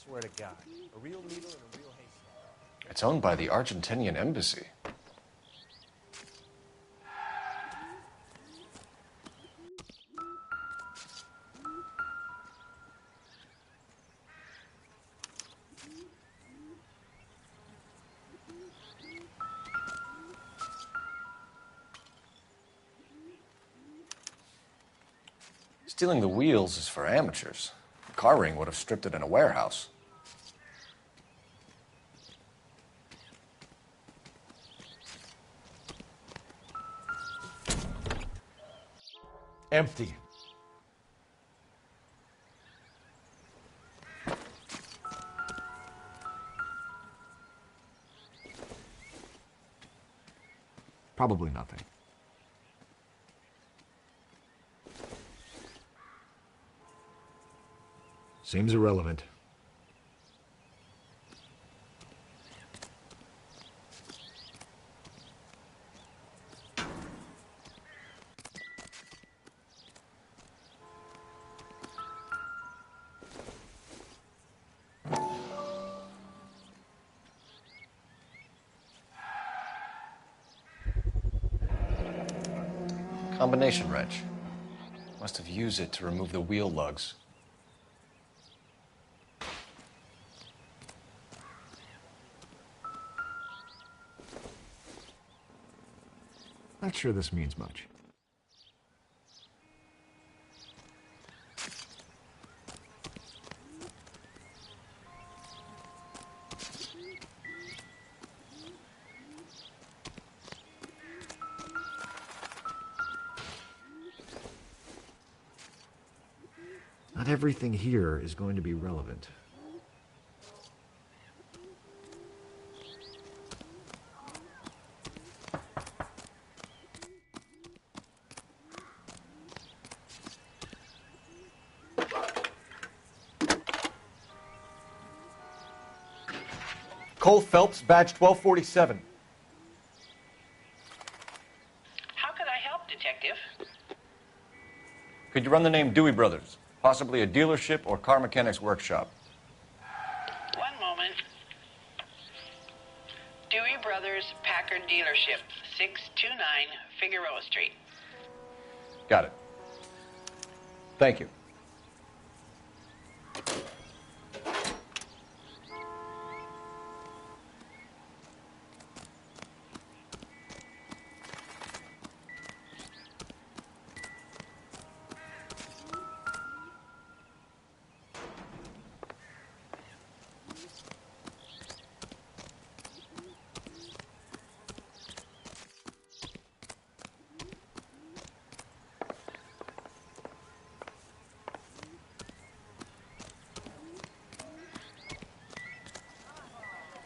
swear to God. A real needle and a real haystack. It's owned by the Argentinian embassy. Stealing the wheels is for amateurs. The car ring would have stripped it in a warehouse. Empty. Probably nothing. Seems irrelevant. Combination wrench. Must have used it to remove the wheel lugs. Not sure this means much. Not everything here is going to be relevant. Cole Phelps, badge 1247. How could I help, Detective? Could you run the name Dewey Brothers? Possibly a dealership or car mechanic's workshop. One moment. Dewey Brothers Packard Dealership, 629 Figueroa Street. Got it. Thank you.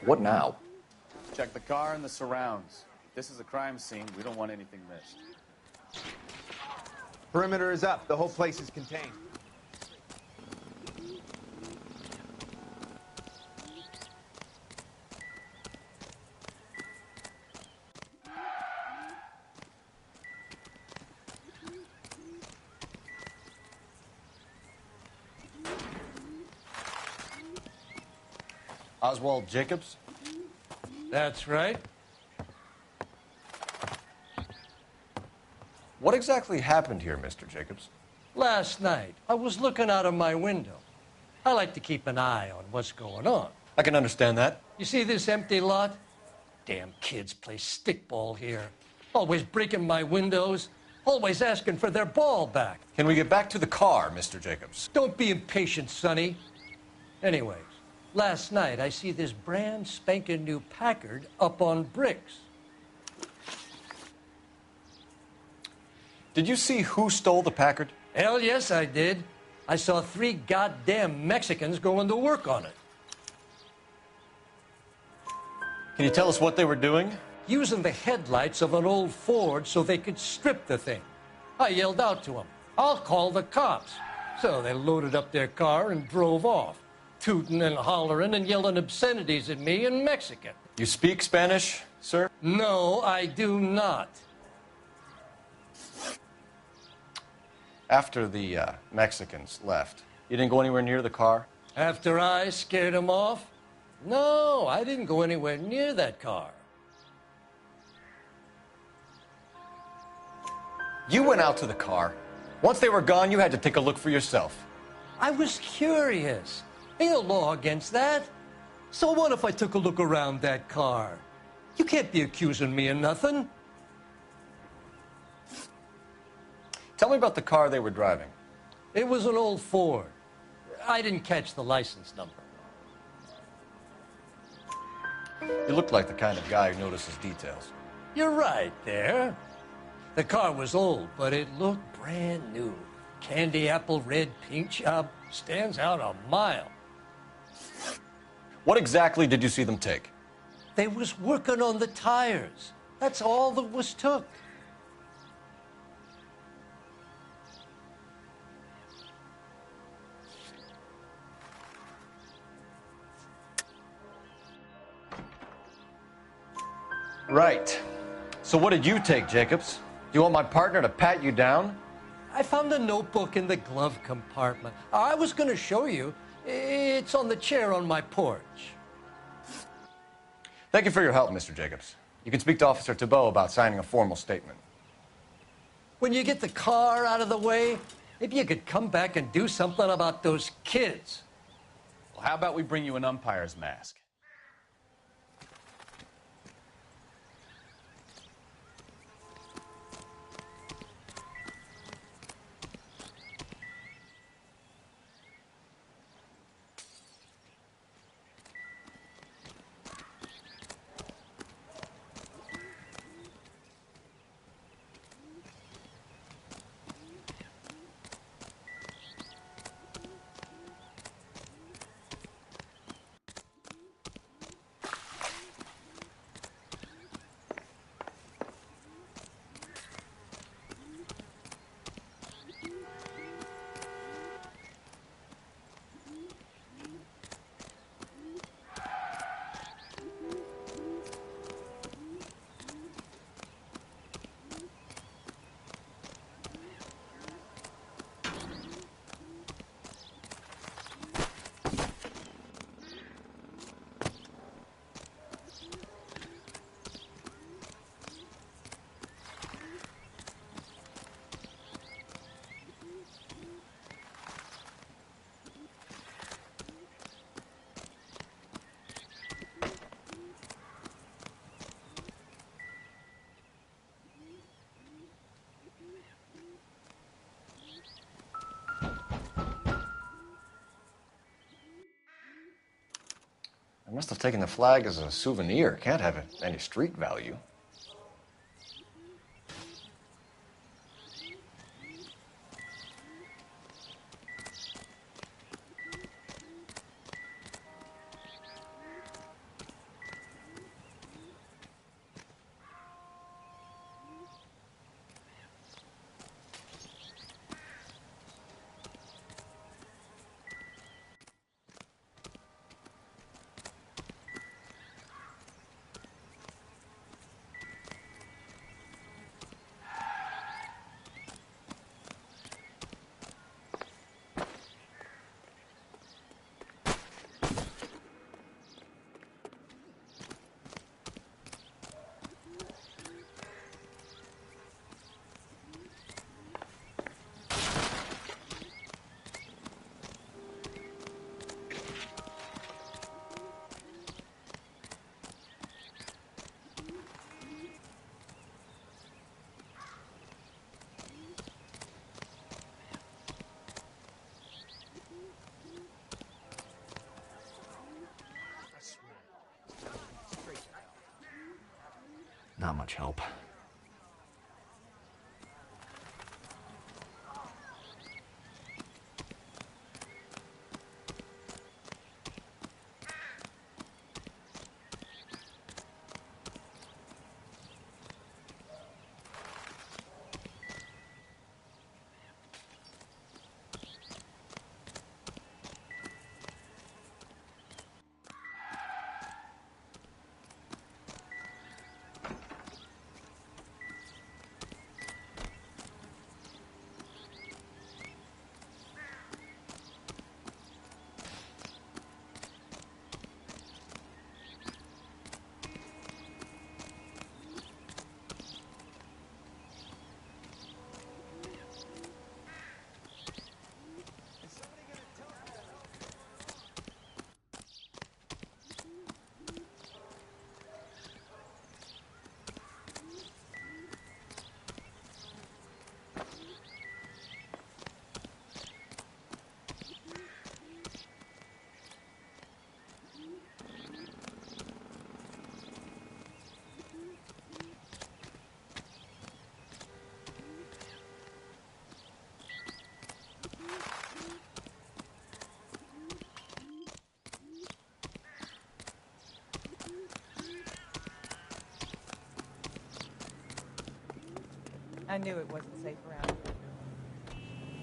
What now? Check the car and the surrounds. This is a crime scene. We don't want anything missed. Perimeter is up. The whole place is contained. Oswald Jacobs? That's right. What exactly happened here, Mr. Jacobs? Last night, I was looking out of my window. I like to keep an eye on what's going on. I can understand that. You see this empty lot? Damn kids play stickball here. Always breaking my windows. Always asking for their ball back. Can we get back to the car, Mr. Jacobs? Don't be impatient, Sonny. Anyways, last night I see this brand spanking new Packard up on bricks. Did you see who stole the Packard? Hell yes, I did. I saw 3 goddamn Mexicans going to work on it. Can you tell us what they were doing? Using the headlights of an old Ford so they could strip the thing. I yelled out to them, "I'll call the cops." So they loaded up their car and drove off, tooting and hollering and yelling obscenities at me in Mexican. You speak Spanish, sir? No, I do not. After the Mexicans left, you didn't go anywhere near the car? After I scared him off? No, I didn't go anywhere near that car. You went out to the car. Once they were gone, you had to take a look for yourself. I was curious. Ain't no law against that. So what if I took a look around that car? You can't be accusing me of nothing. Tell me about the car they were driving. It was an old Ford. I didn't catch the license number. You look like the kind of guy who notices details. You're right there. The car was old, but it looked brand new. Candy apple red paint job stands out a mile. What exactly did you see them take? They was working on the tires. That's all that was took. Right. So what did you take, Jacobs? Do you want my partner to pat you down? I found a notebook in the glove compartment. I was going to show you. It's on the chair on my porch. Thank you for your help, Mr. Jacobs. You can speak to Officer Thibault about signing a formal statement. When you get the car out of the way, maybe you could come back and do something about those kids. Well, how about we bring you an umpire's mask? I must have taken the flag as a souvenir. Can't have any street value. Not much help. I knew it wasn't safe around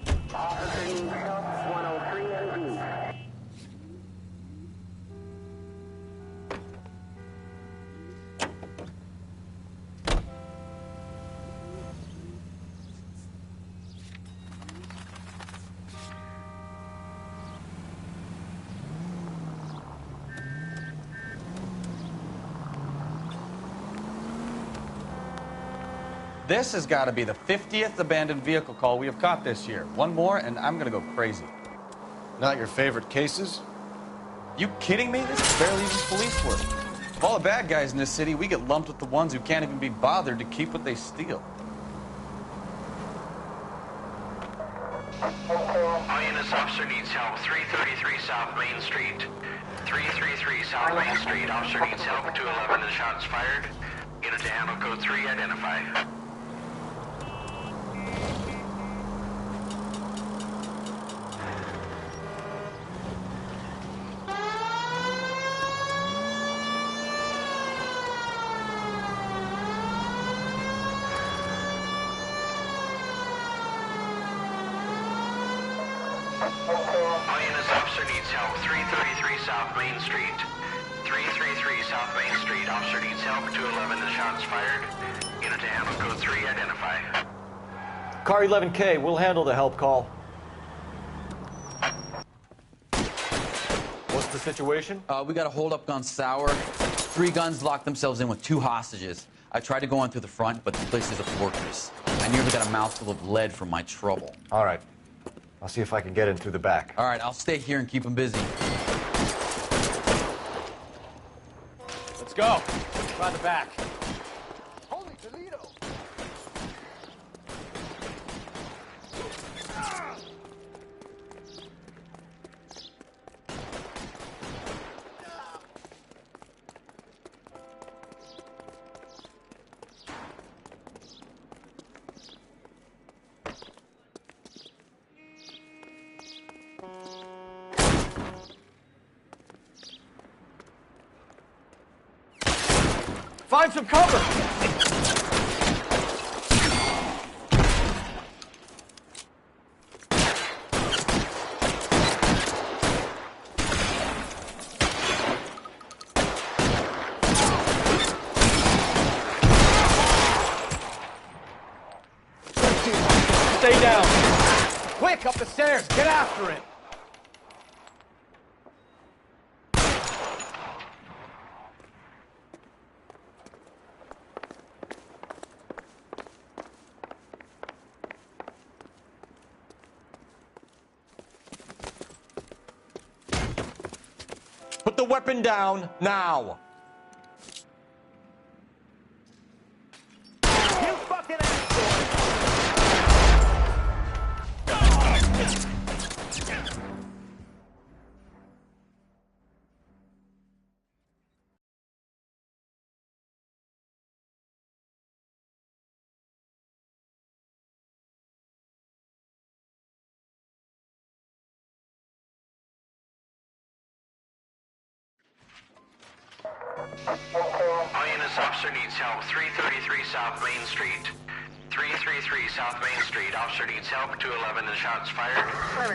here. Officer needs help, 103 MD. This has got to be the 50th abandoned vehicle call we have caught this year. One more, and I'm going to go crazy. Not your favorite cases? You kidding me? This is barely even police work. Of all the bad guys in this city, we get lumped with the ones who can't even be bothered to keep what they steal. All units, officer needs help. 333 South Main Street. 333 South Main Street. Officer needs help. 211 and shots fired. Unit to handle code 3, identify. All units, officer needs help. 333 South Main Street. 333 South Main Street. Officer needs help. 211 and shots fired. Unit to handle code 3, identify. Car 11K, we'll handle the help call. What's the situation? We got a hold-up on Sour. 3 guns locked themselves in with 2 hostages. I tried to go on through the front, but the place is a fortress. I nearly got a mouthful of lead from my trouble. All right. I'll see if I can get in through the back. All right, I'll stay here and keep them busy. Let's go. Try the back. Holy Toledo! Find some cover! Stay down. Quick, up the stairs! Get after it! Put the weapon down now. You fucking asshole! All units, officer needs help. 333 South Main Street. 333 South Main Street. Officer needs help. 211 and shots fired.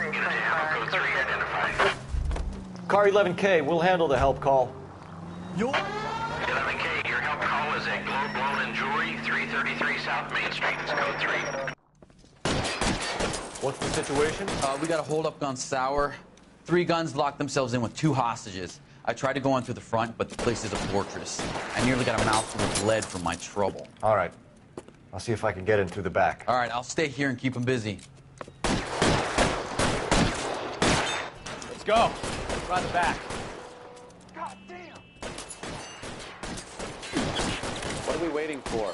Unit to handle code 3, identify. Car 11K, we'll handle the help call. 11K, your help call is at Globe Loan and Jewelry, 333 South Main Street. It's code 3. What's the situation? We got a hold-up on Sour. 3 guns locked themselves in with 2 hostages. I tried to go on through the front, but the place is a fortress. I nearly got a mouthful of lead from my trouble. All right. I'll see if I can get in through the back. All right, I'll stay here and keep them busy. Let's go. Try the back. God damn! What are we waiting for?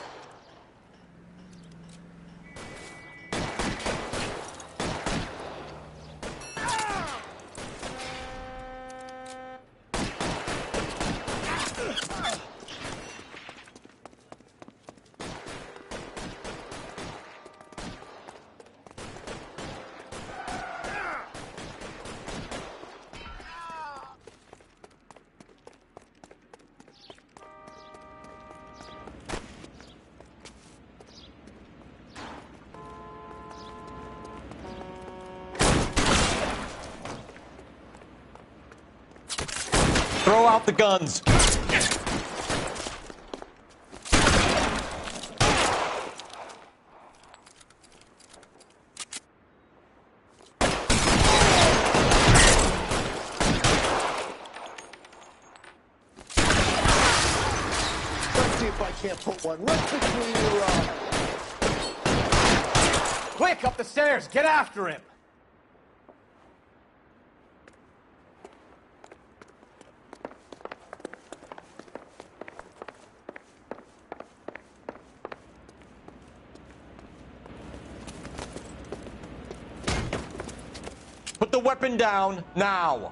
Throw out the guns. Let's see if I can't put one right between your Quick, up the stairs! Get after him! Put the weapon down, now!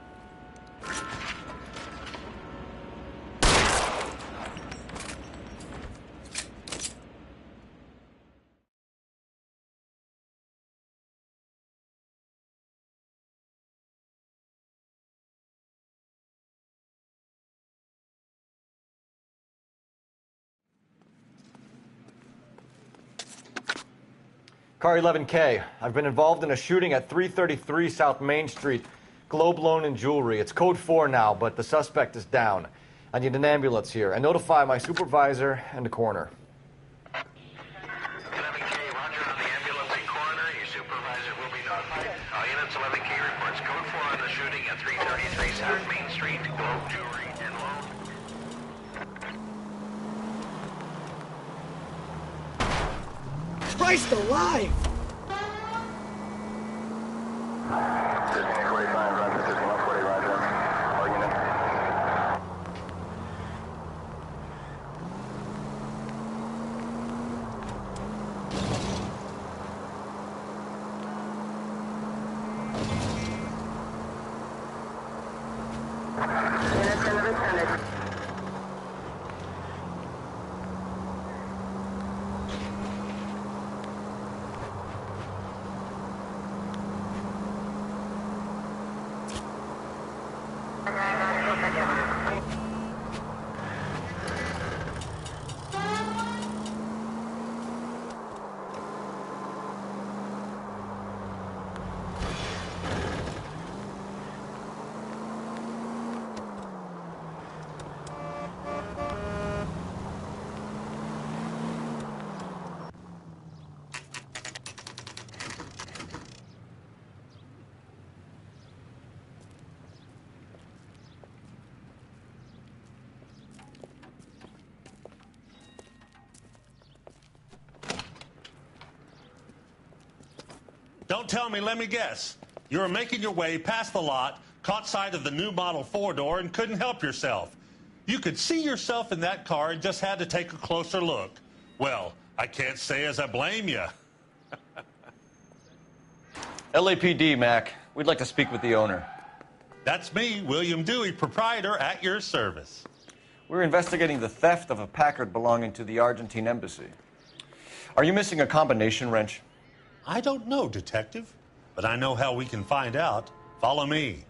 Car 11K. I've been involved in a shooting at 333 South Main Street. Globe Loan and Jewelry. It's code 4 now, but the suspect is down. I need an ambulance here. And notify my supervisor and the coroner. 11K, roger on the ambulance and coroner. Your supervisor will be notified. All units, 11K reports code 4 on the shooting at 333 South Main Street. Globe Jewelry and Loan. Christ alive! 1545, roger, 1540, roger. All units. Units in the vicinity. Don't tell me, let me guess. You were making your way past the lot, caught sight of the new model 4-door, and couldn't help yourself. You could see yourself in that car and just had to take a closer look. Well, I can't say as I blame you. LAPD, Mac. We'd like to speak with the owner. That's me, William Dewey, proprietor, at your service. We're investigating the theft of a Packard belonging to the Argentine embassy. Are you missing a combination wrench? I don't know, Detective, but I know how we can find out. Follow me.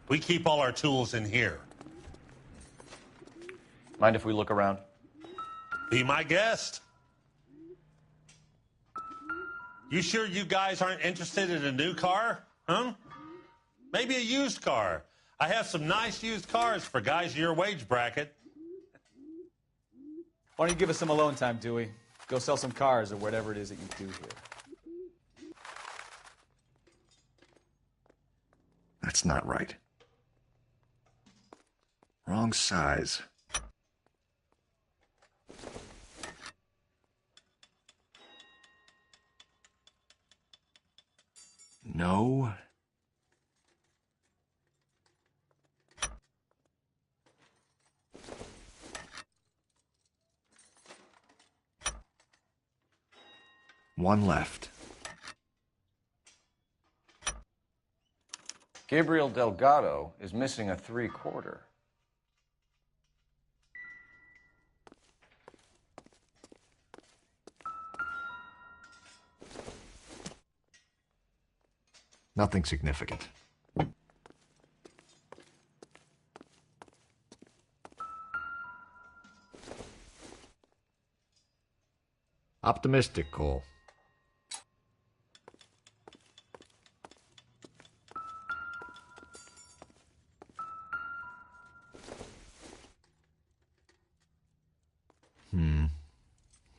We keep all our tools in here. Mind if we look around? Be my guest. You sure you guys aren't interested in a new car? Huh? Maybe a used car. I have some nice used cars for guys your wage bracket. Why don't you give us some alone time, Dewey? Go sell some cars or whatever it is that you do here. That's not right. Wrong size. No. One left. Gabriel Delgado is missing a 3/4. Nothing significant. Optimistic, Cole.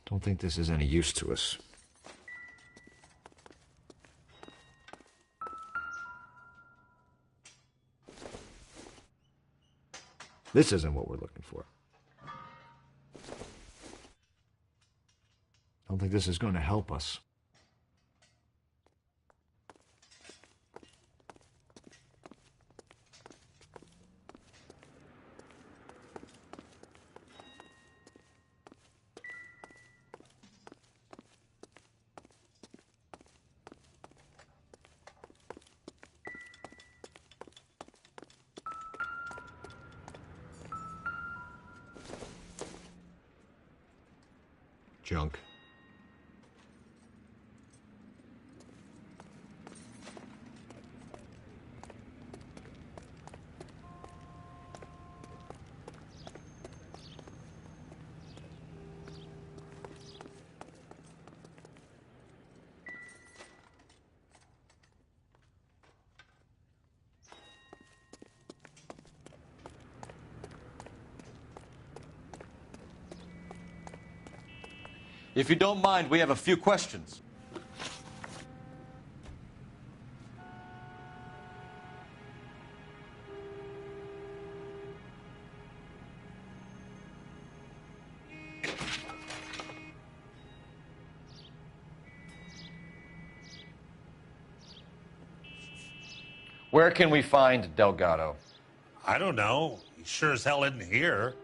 Don't think this is any use to us. This isn't what we're looking for. Don't think this is going to help us. Junk. If you don't mind, we have a few questions. Where can we find Delgado? I don't know. He sure as hell isn't here.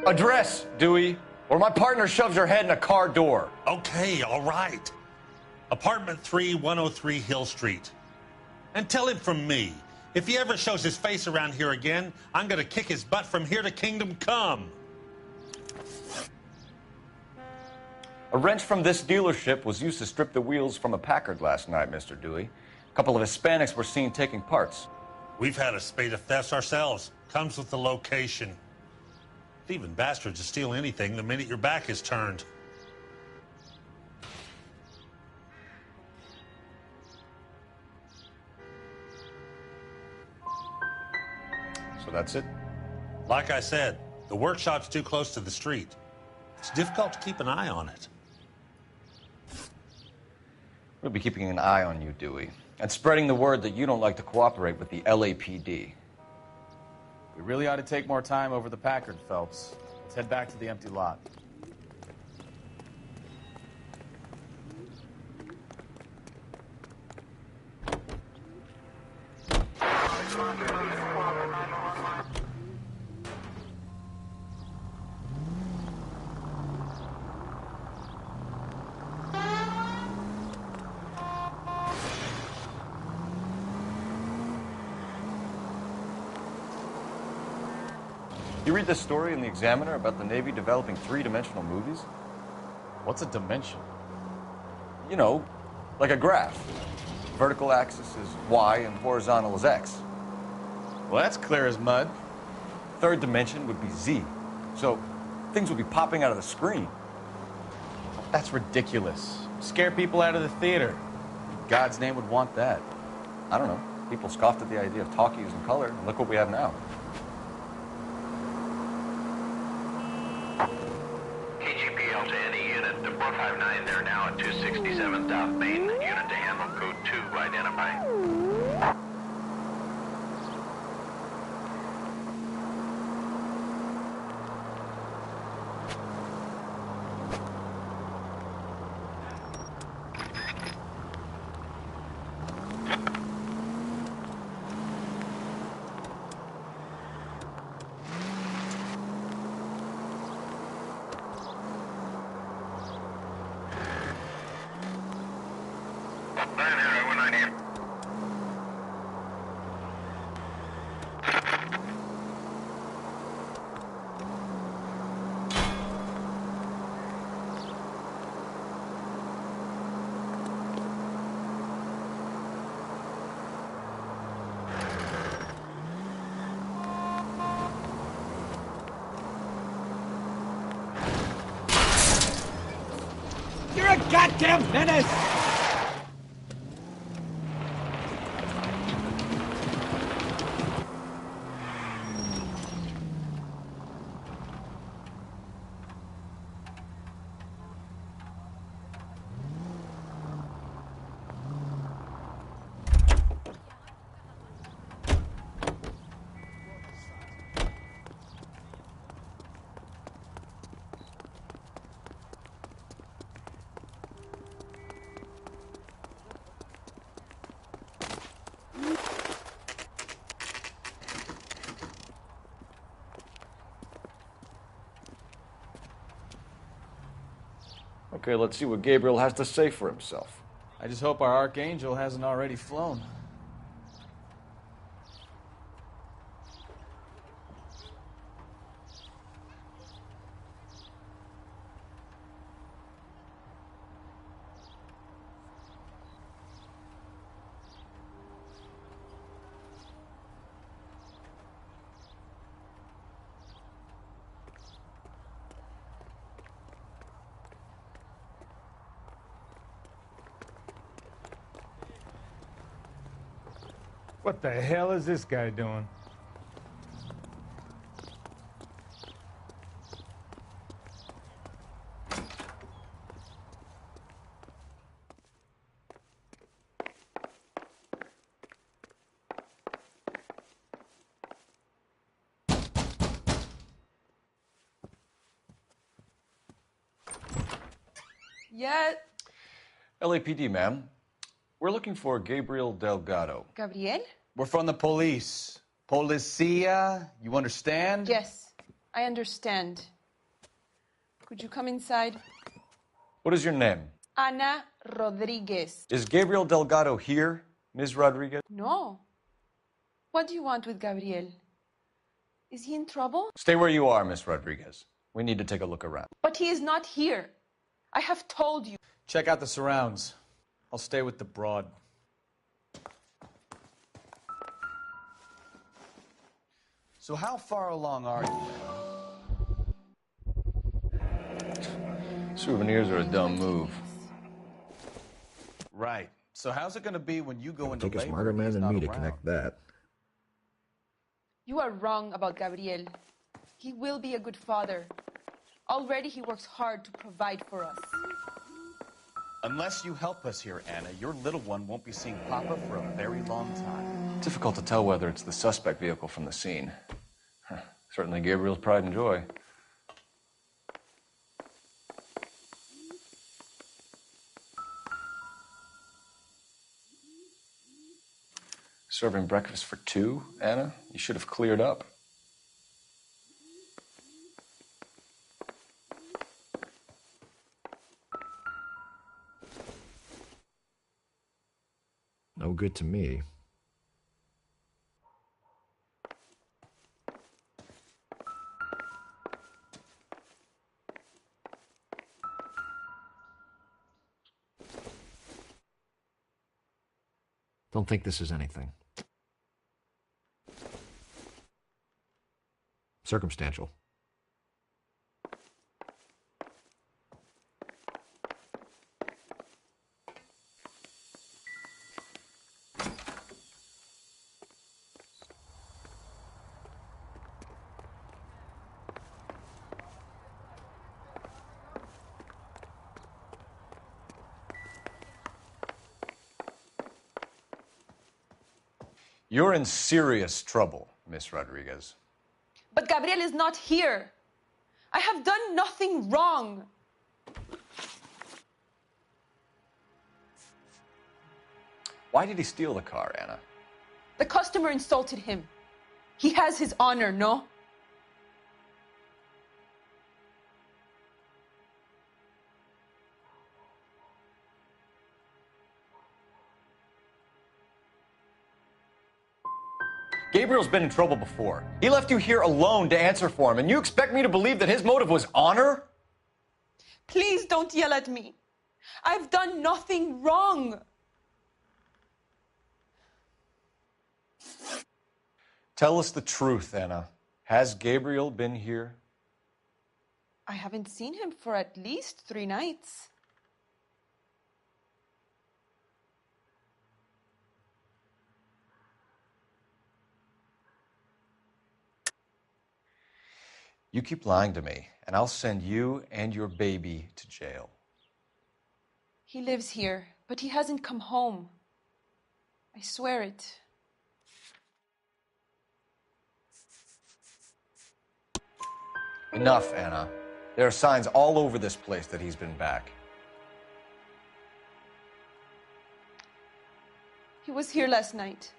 Address, Dewey, or my partner shoves her head in a car door. Okay, all right. Apartment 3, 103 Hill Street. And tell him from me, if he ever shows his face around here again, I'm gonna kick his butt from here to Kingdom Come. A wrench from this dealership was used to strip the wheels from a Packard last night, Mr. Dewey. A couple of Hispanics were seen taking parts. We've had a spate of thefts ourselves. Comes with the location. Thieving bastards will steal anything the minute your back is turned. So that's it? Like I said, the workshop's too close to the street. It's difficult to keep an eye on it. We'll be keeping an eye on you, Dewey, and spreading the word that you don't like to cooperate with the LAPD. We really ought to take more time over the Packard, Phelps. Let's head back to the empty lot. You read this story in the Examiner about the Navy developing three-dimensional movies? What's a dimension? You know, like a graph. Vertical axis is Y and horizontal is X. Well, that's clear as mud. Third dimension would be Z. So things would be popping out of the screen. That's ridiculous. Scare people out of the theater. In God's name would want that. I don't know. People scoffed at the idea of talkies in color, and look what we have now. KGPL to any unit. The 459, they're now at 267 South Main. Unit to handle code 2, identify. You're a goddamn menace! Okay, let's see what Gabriel has to say for himself. I just hope our Archangel hasn't already flown. What the hell is this guy doing? Yeah. LAPD, ma'am. We're looking for Gabriel Delgado. Gabriel? We're from the police. Policia, you understand? Yes, I understand. Could you come inside? What is your name? Ana Rodriguez. Is Gabriel Delgado here, Ms. Rodriguez? No. What do you want with Gabriel? Is he in trouble? Stay where you are, Ms. Rodriguez. We need to take a look around. But he is not here. I have told you. Check out the surrounds. I'll stay with the broad. So how far along are you? Souvenirs are a dumb move. Right. So how's it going to be when you go into Take a labor smarter and man he's than not me to around? connect that. You are wrong about Gabriel. He will be a good father. Already he works hard to provide for us. Unless you help us here, Anna, your little one won't be seeing Papa for a very long time. Difficult to tell whether it's the suspect vehicle from the scene. Certainly Gabriel's pride and joy. Serving breakfast for two, Anna? You should have cleared up. No good to me. Don't think this is anything. Circumstantial. You're in serious trouble, Miss Rodriguez. But Gabriel is not here. I have done nothing wrong. Why did he steal the car, Anna? The customer insulted him. He has his honor, no? Gabriel's been in trouble before. He left you here alone to answer for him, and you expect me to believe that his motive was honor? Please don't yell at me. I've done nothing wrong. Tell us the truth, Anna. Has Gabriel been here? I haven't seen him for at least 3 nights. You keep lying to me, and I'll send you and your baby to jail. He lives here, but he hasn't come home. I swear it. Enough, Anna. There are signs all over this place that he's been back. He was here last night.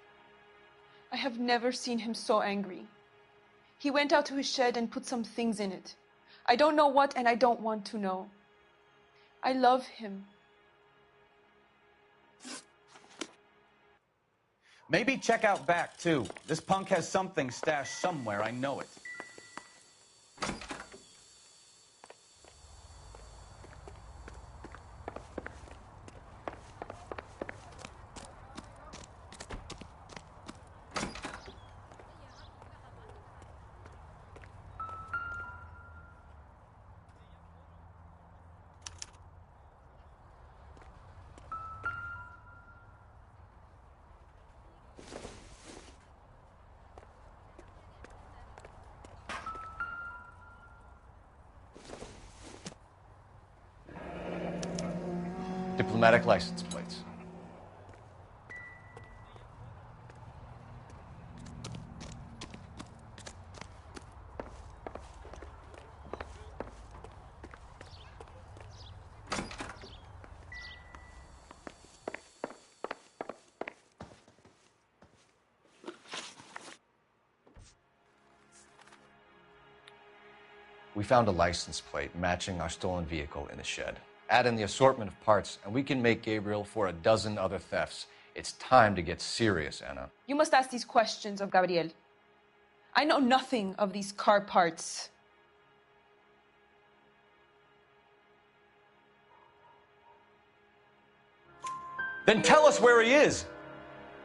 I have never seen him so angry. He went out to his shed and put some things in it. I don't know what, and I don't want to know. I love him. Maybe check out back, too. This punk has something stashed somewhere, I know it. Diplomatic license plates. We found a license plate matching our stolen vehicle in the shed. Add in the assortment of parts, and we can make Gabriel for a dozen other thefts. It's time to get serious, Anna. You must ask these questions of Gabriel. I know nothing of these car parts. Then tell us where he is.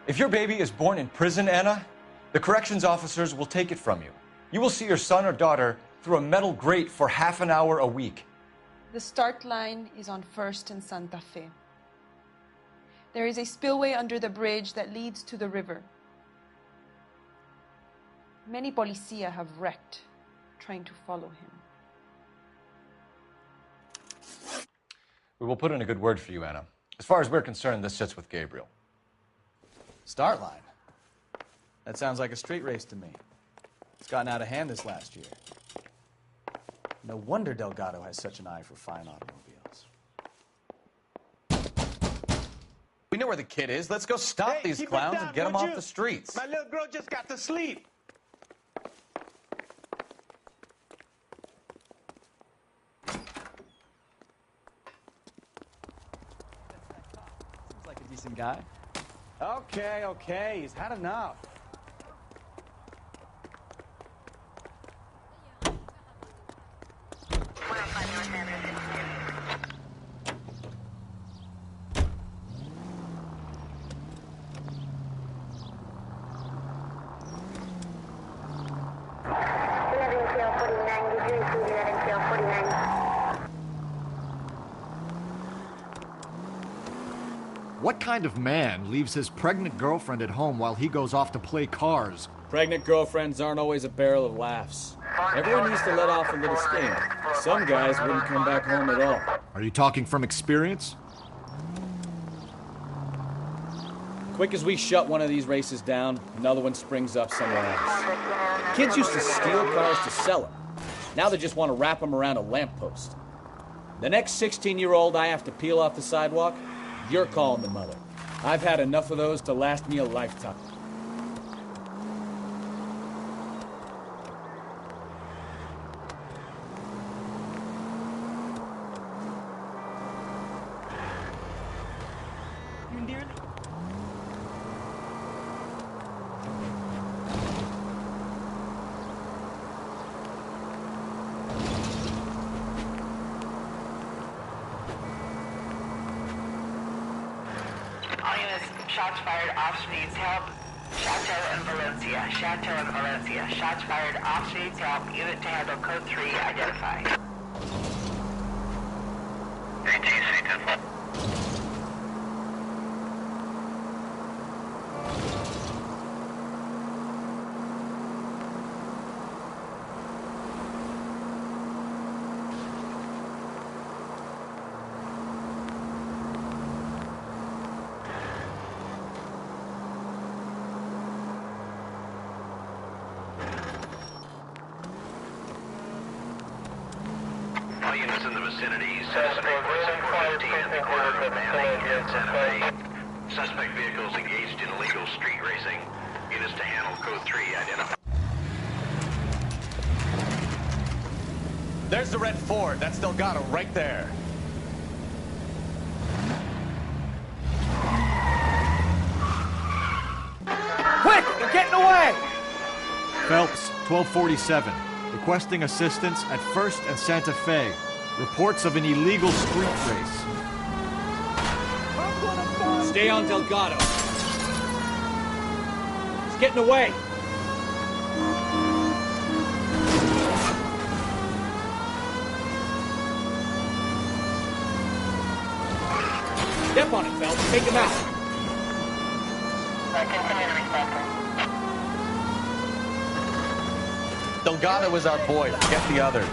If your baby is born in prison, Anna, the corrections officers will take it from you. You will see your son or daughter through a metal grate for half an hour a week. The start line is on 1st and Santa Fe. There is a spillway under the bridge that leads to the river. Many policia have wrecked trying to follow him. We will put in a good word for you, Anna. As far as we're concerned, this sits with Gabriel. Start line? That sounds like a street race to me. It's gotten out of hand this last year. No wonder Delgado has such an eye for fine automobiles. We know where the kid is. Let's go stop these clowns and get them off the streets. My little girl just got to sleep. Seems like a decent guy. Okay, he's had enough. What kind of man leaves his pregnant girlfriend at home while he goes off to play cars? Pregnant girlfriends aren't always a barrel of laughs. Everyone needs to let off a little steam. Some guys wouldn't come back home at all. Are you talking from experience? Quick as we shut one of these races down, another one springs up somewhere else. Kids used to steal cars to sell them. Now they just want to wrap them around a lamppost. The next 16-year-old I have to peel off the sidewalk, you're calling the mother. I've had enough of those to last me a lifetime. Shots fired. Officer needs help. Chateau and Valencia. Chateau and Valencia. Shots fired. Officer needs help. Unit to handle code 3 identified. 18C10. vicinity. Suspect was at 415 at the corner of Manning and Santa Fe. Suspect vehicles engaged in illegal street racing. Units to handle code 3 identified. There's the red Ford. That's Delgado right there. Quick! They're getting away! Phelps, 1247. Requesting assistance at 1st and Santa Fe. Reports of an illegal street race. Stay on Delgado. He's getting away. Step on it, Phelps. Take him out. Continue to respect. Delgado is our boy. Forget the others.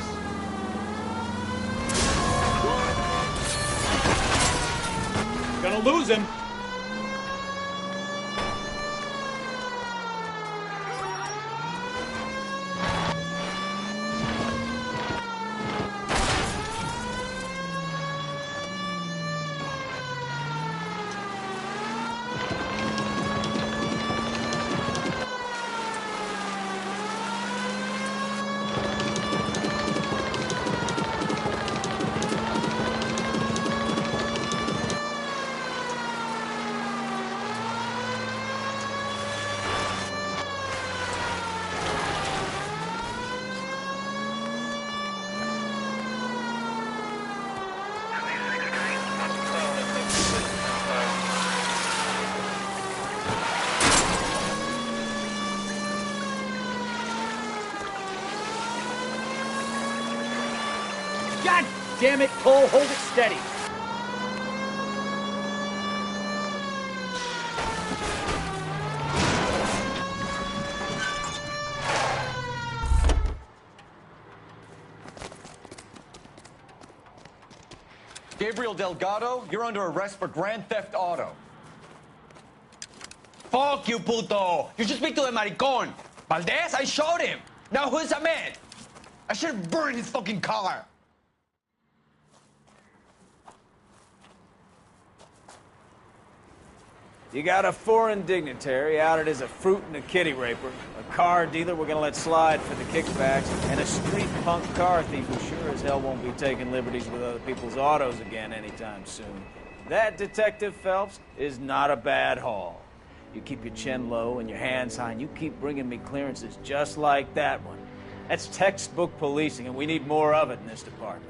Gonna lose him. God damn it, Cole, hold it steady. Gabriel Delgado, you're under arrest for grand theft auto. Fuck you, puto! You should speak to the maricon. Valdez, I showed him. Now who's Ahmed? I should have burned his fucking car. You got a foreign dignitary outed as a fruit and a kitty raper, a car dealer we're gonna let slide for the kickbacks, and a street punk car thief who sure as hell won't be taking liberties with other people's autos again anytime soon. That, Detective Phelps, is not a bad haul. You keep your chin low and your hands high, and you keep bringing me clearances just like that one. That's textbook policing, and we need more of it in this department.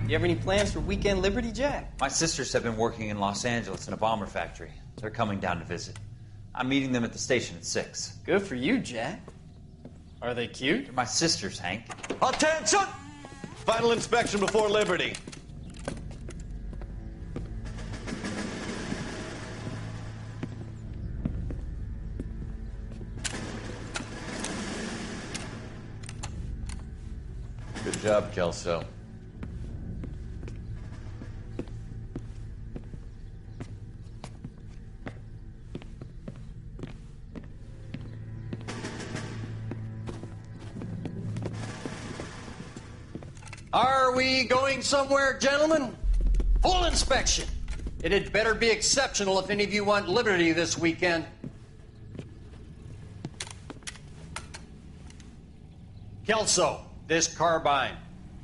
You have any plans for Weekend Liberty, Jack? My sisters have been working in Los Angeles in a bomber factory. They're coming down to visit. I'm meeting them at the station at 6. Good for you, Jack. Are they cute? They're my sisters, Hank. Attention! Final inspection before Liberty. Good job, Kelso. Are we going somewhere, gentlemen? Full inspection. It had better be exceptional if any of you want liberty this weekend. Kelso, this carbine.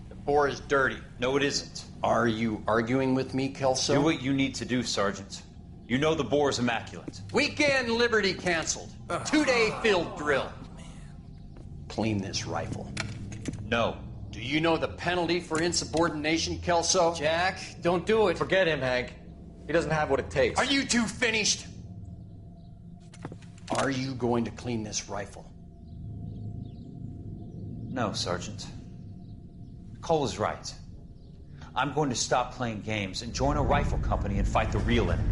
The bore is dirty. No, it isn't. Are you arguing with me, Kelso? Do what you need to do, Sergeant. You know the bore is immaculate. Weekend liberty canceled. 2-day field drill. Clean this rifle. No. Do you know the penalty for insubordination, Kelso? Jack, don't do it. Forget him, Hank. He doesn't have what it takes. Are you two finished? Are you going to clean this rifle? No, Sergeant. Cole is right. I'm going to stop playing games and join a rifle company and fight the real enemy.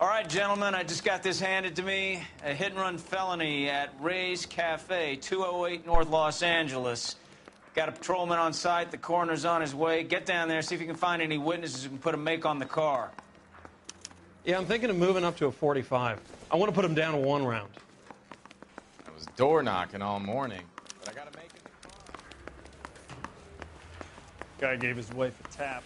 All right, gentlemen, I just got this handed to me. A hit-and-run felony at Ray's Cafe, 208 North Los Angeles. Got a patrolman on site. The coroner's on his way. Get down there, see if you can find any witnesses who can put a make on the car. Yeah, I'm thinking of moving up to a 45. I want to put him down to 1 round. I was door knocking all morning, but I gotta make it. Guy gave his wife a tap.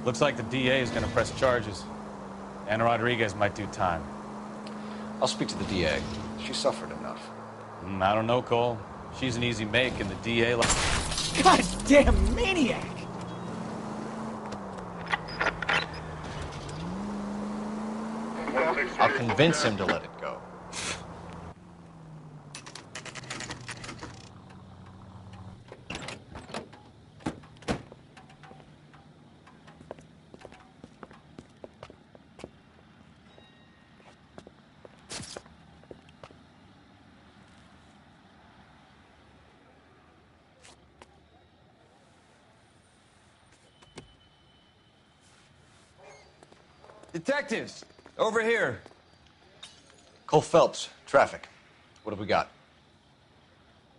Looks like the DA is going to press charges. Anna Rodriguez might do time. I'll speak to the DA. She suffered enough. I don't know, Cole. She's an easy make, and the DA... Goddamn maniac! I'll convince him to let it go. Detectives, over here. Cole Phelps, traffic. What have we got?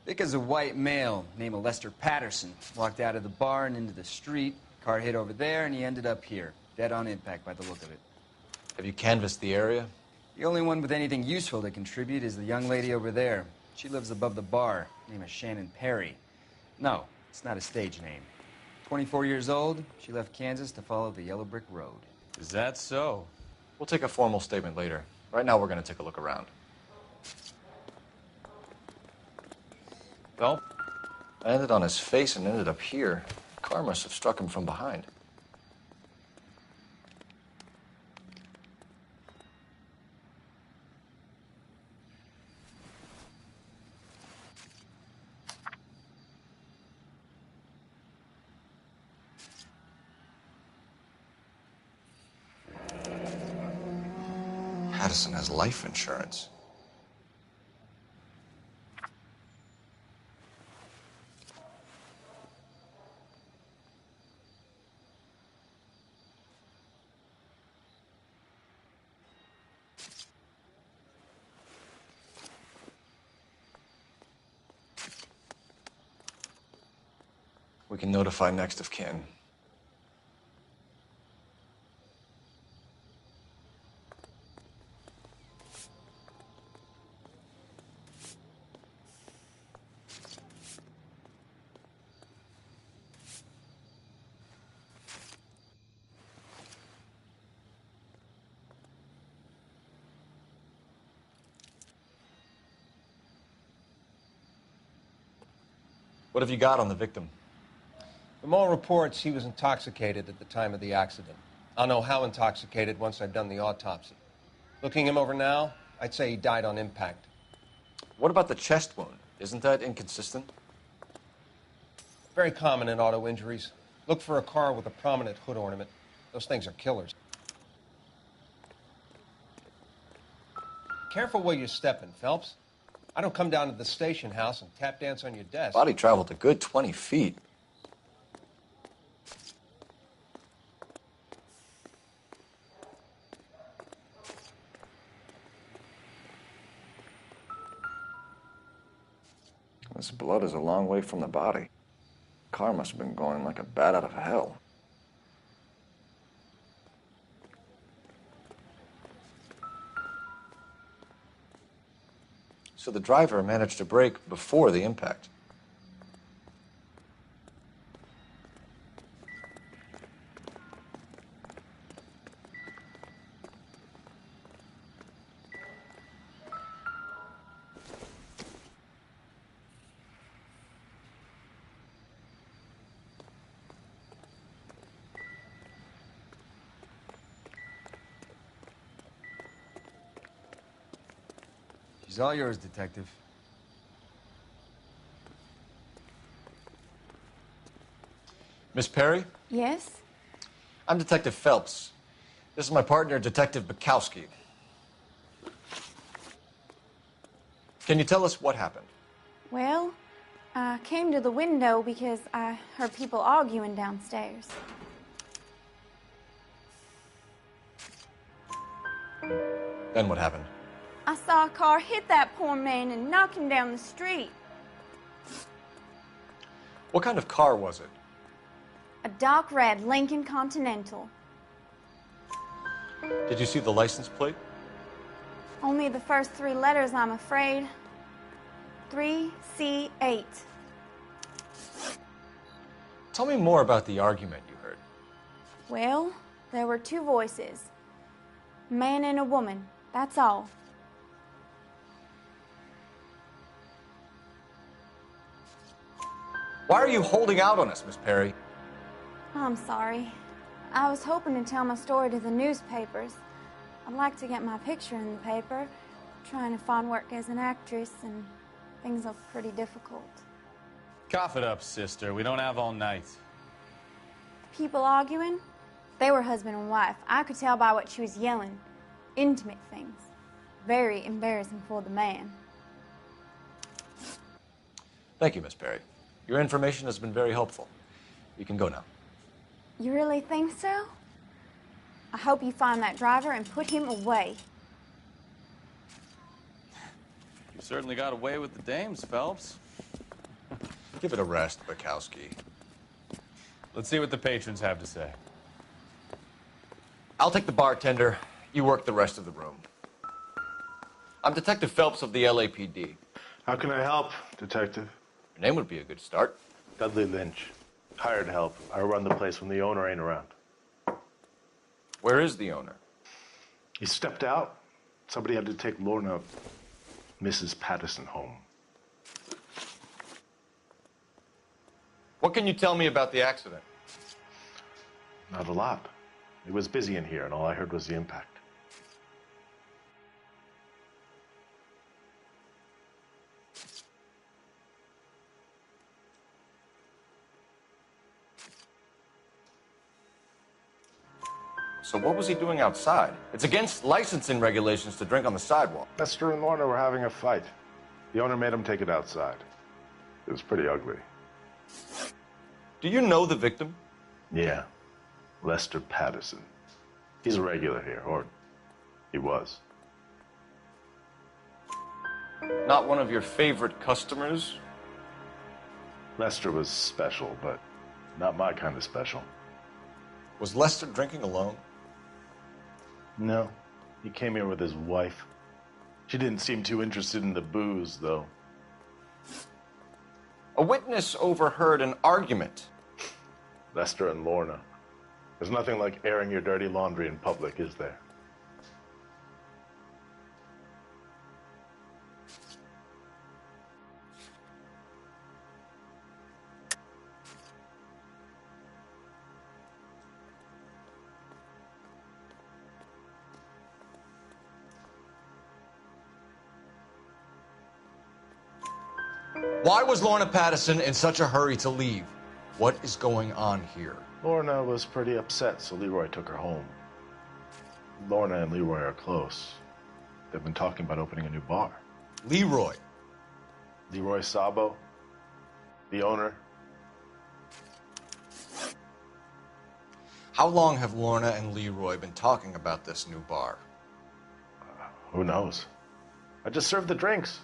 Vic is a white male named Lester Patterson. Walked out of the bar and into the street. Car hit over there, and he ended up here. Dead on impact by the look of it. Have you canvassed the area? The only one with anything useful to contribute is the young lady over there. She lives above the bar. Name is Shannon Perry. No, it's not a stage name. 24 years old, she left Kansas to follow the Yellow Brick Road. Is that so? We'll take a formal statement later. Right now, we're going to take a look around. Well, I landed on his face and ended up here. The car must have struck him from behind. Patterson has life insurance. We can notify next of kin. What have you got on the victim? From all reports, he was intoxicated at the time of the accident. I'll know how intoxicated once I've done the autopsy. Looking him over now, I'd say he died on impact. What about the chest wound? Isn't that inconsistent? Very common in auto injuries. Look for a car with a prominent hood ornament. Those things are killers. Careful where you're stepping, Phelps. I don't come down to the station house and tap dance on your desk. Body traveled a good 20 feet. This blood is a long way from the body. Car must have been going like a bat out of hell. So the driver managed to brake before the impact. She's all yours, Detective. Miss Perry? Yes? I'm Detective Phelps. This is my partner, Detective Bukowski. Can you tell us what happened? Well, I came to the window because I heard people arguing downstairs. Then what happened? I saw a car hit that poor man and knock him down the street. What kind of car was it? A dark red Lincoln Continental. Did you see the license plate? Only the first 3 letters, I'm afraid. 3C8. Tell me more about the argument you heard. Well, there were 2 voices. A man and a woman, that's all. Why are you holding out on us, Miss Perry? I'm sorry. I was hoping to tell my story to the newspapers. I'd like to get my picture in the paper. Trying to find work as an actress, and things look pretty difficult. Cough it up, sister. We don't have all night. People arguing? They were husband and wife. I could tell by what she was yelling. Intimate things. Very embarrassing for the man. Thank you, Miss Perry. Your information has been very helpful. You can go now. You really think so? I hope you find that driver and put him away. You certainly got away with the dames, Phelps. Give it a rest, Bukowski. Let's see what the patrons have to say. I'll take the bartender. You work the rest of the room. I'm Detective Phelps of the LAPD. How can I help, Detective? Your name would be a good start. Dudley Lynch. Hired help. I run the place when the owner ain't around. Where is the owner? He stepped out. Somebody had to take Lorna, Mrs. Patterson, home. What can you tell me about the accident? Not a lot. It was busy in here, and all I heard was the impact. So what was he doing outside? It's against licensing regulations to drink on the sidewalk. Lester and Lorna were having a fight. The owner made him take it outside. It was pretty ugly. Do you know the victim? Yeah. Lester Patterson. He's a regular here, or he was. Not one of your favorite customers? Lester was special, but not my kind of special. Was Lester drinking alone? No. He came here with his wife. She didn't seem too interested in the booze, though. A witness overheard an argument. Lester and Lorna. There's nothing like airing your dirty laundry in public, is there? Why was Lorna Patterson in such a hurry to leave? What is going on here? Lorna was pretty upset, so Leroy took her home. Lorna and Leroy are close. They've been talking about opening a new bar. Leroy? Leroy Sabo, the owner. How long have Lorna and Leroy been talking about this new bar? Who knows? I just served the drinks.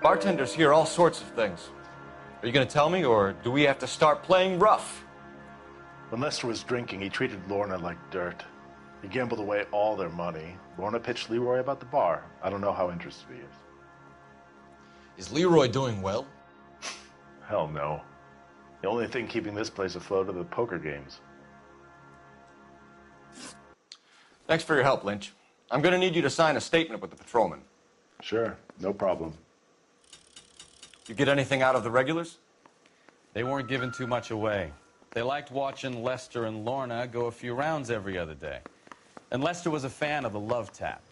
Bartenders hear all sorts of things. Are you going to tell me, or do we have to start playing rough? When Lester was drinking, he treated Lorna like dirt. He gambled away all their money. Lorna pitched Leroy about the bar. I don't know how interested he is. Is Leroy doing well? Hell no. The only thing keeping this place afloat are the poker games. Thanks for your help, Lynch. I'm going to need you to sign a statement with the patrolman. Sure, no problem. You get anything out of the regulars? They weren't giving too much away. They liked watching Lester and Lorna go a few rounds every other day. And Lester was a fan of the love tap.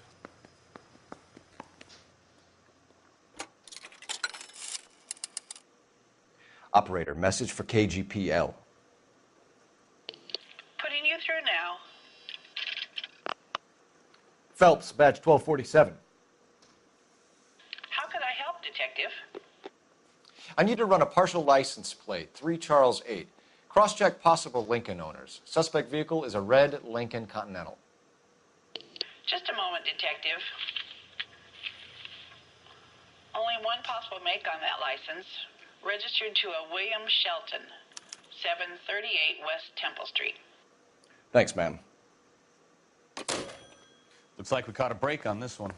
Operator, message for KGPL. Putting you through now. Phelps, badge 1247. How could I help, Detective? I need to run a partial license plate, 3 Charles 8. Cross-check possible Lincoln owners. Suspect vehicle is a red Lincoln Continental. Just a moment, Detective. Only one possible make on that license. Registered to a William Shelton, 738 West Temple Street. Thanks, ma'am. Looks like we caught a break on this one.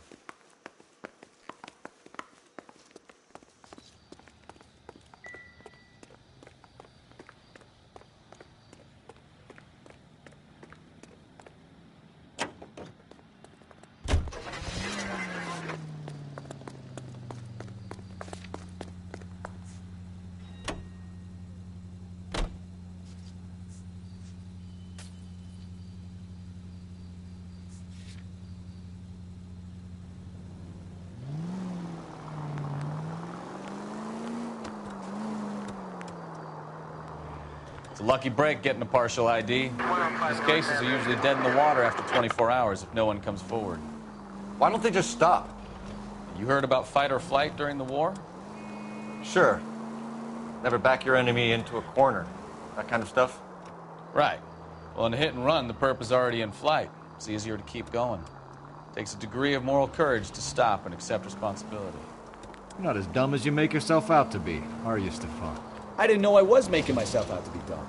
It's a lucky break getting a partial ID. These cases are usually dead in the water after 24 hours if no one comes forward. Why don't they just stop? You heard about fight or flight during the war? Sure. Never back your enemy into a corner. That kind of stuff? Right. Well, in a hit and run, the perp is already in flight. It's easier to keep going. Takes a degree of moral courage to stop and accept responsibility. You're not as dumb as you make yourself out to be, are you, Stefan? I didn't know I was making myself out to be dumb.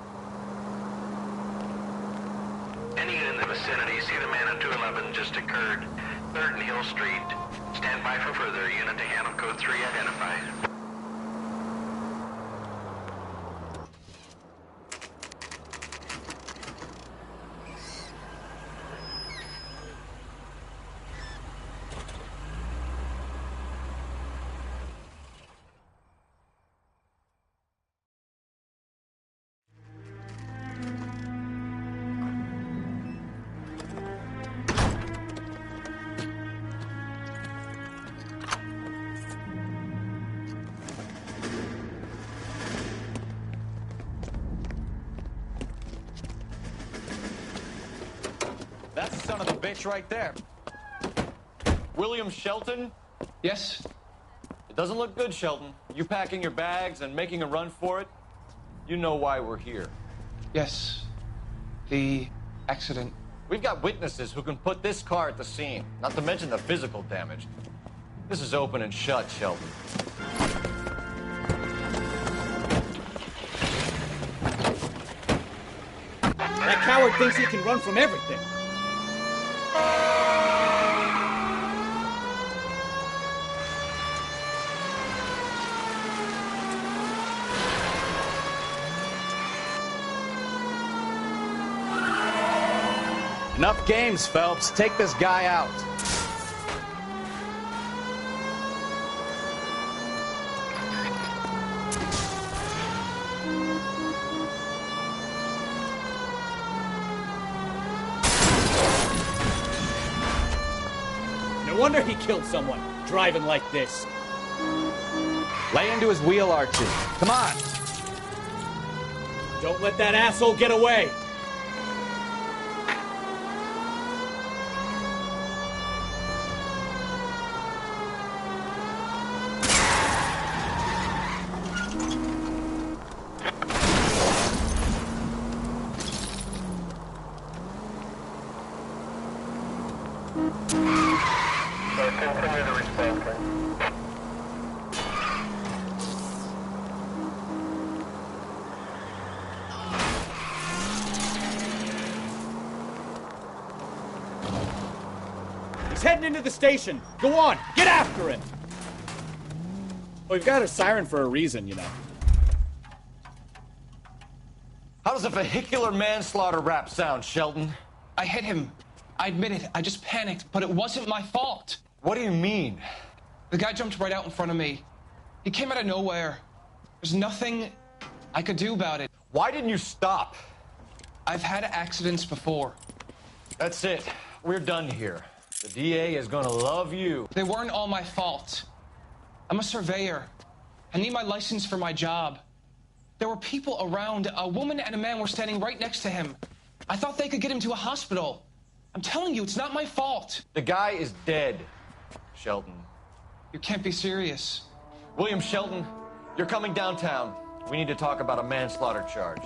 Any unit in the vicinity, see the man at 211 just occurred. 3rd and Hill Street. Stand by for further. Unit to handle code 3 identified. That's the son of the bitch right there. William Shelton? Yes? It doesn't look good, Shelton. You packing your bags and making a run for it? You know why we're here. Yes. The accident. We've got witnesses who can put this car at the scene, not to mention the physical damage. This is open and shut, Shelton. That coward thinks he can run from everything. Enough games, Phelps. Take this guy out. No wonder he killed someone, driving like this. Lay into his wheel arches. Come on. Don't let that asshole get away. He's heading into the station. Go on, get after him. Well, we've got a siren for a reason, you know. How does a vehicular manslaughter rap sound, Shelton? I hit him. I admit it. I just panicked, but it wasn't my fault. What do you mean? The guy jumped right out in front of me. He came out of nowhere. There's nothing I could do about it. Why didn't you stop? I've had accidents before. That's it. We're done here. The DA is gonna love you. They weren't all my fault. I'm a surveyor. I need my license for my job. There were people around. A woman and a man were standing right next to him. I thought they could get him to a hospital. I'm telling you, it's not my fault. The guy is dead, Shelton. You can't be serious. William Shelton, you're coming downtown. We need to talk about a manslaughter charge.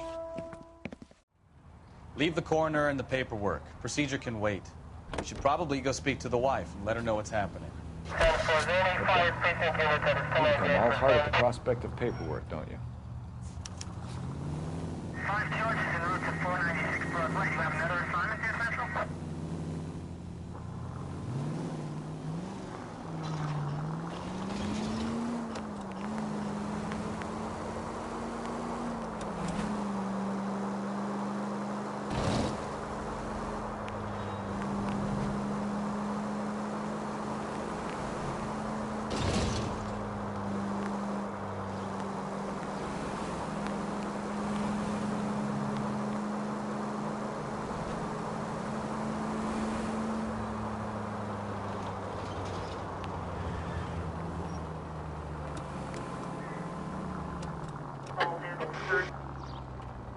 Leave the coroner and the paperwork. Procedure can wait. You should probably go speak to the wife and let her know what's happening. You come all hard at the prospect of paperwork, don't you? 5 charges en route to 496 Broadway. You have another assignment here, Central?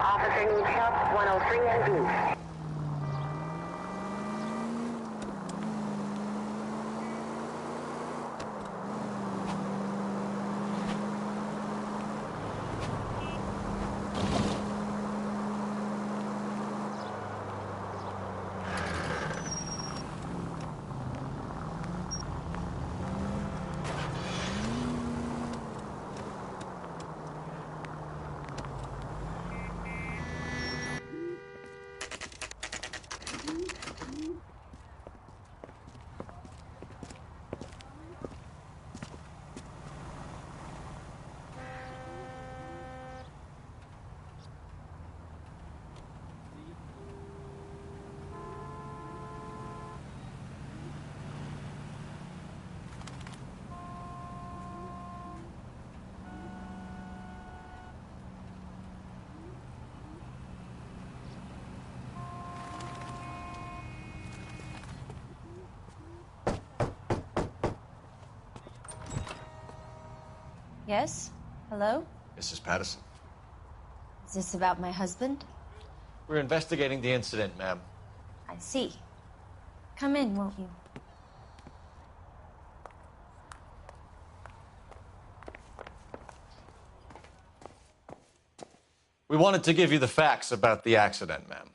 Officer needs help, 103 and B. Yes? Hello? Mrs. Patterson. Is this about my husband? We're investigating the incident, ma'am. I see. Come in, won't you? We wanted to give you the facts about the accident, ma'am.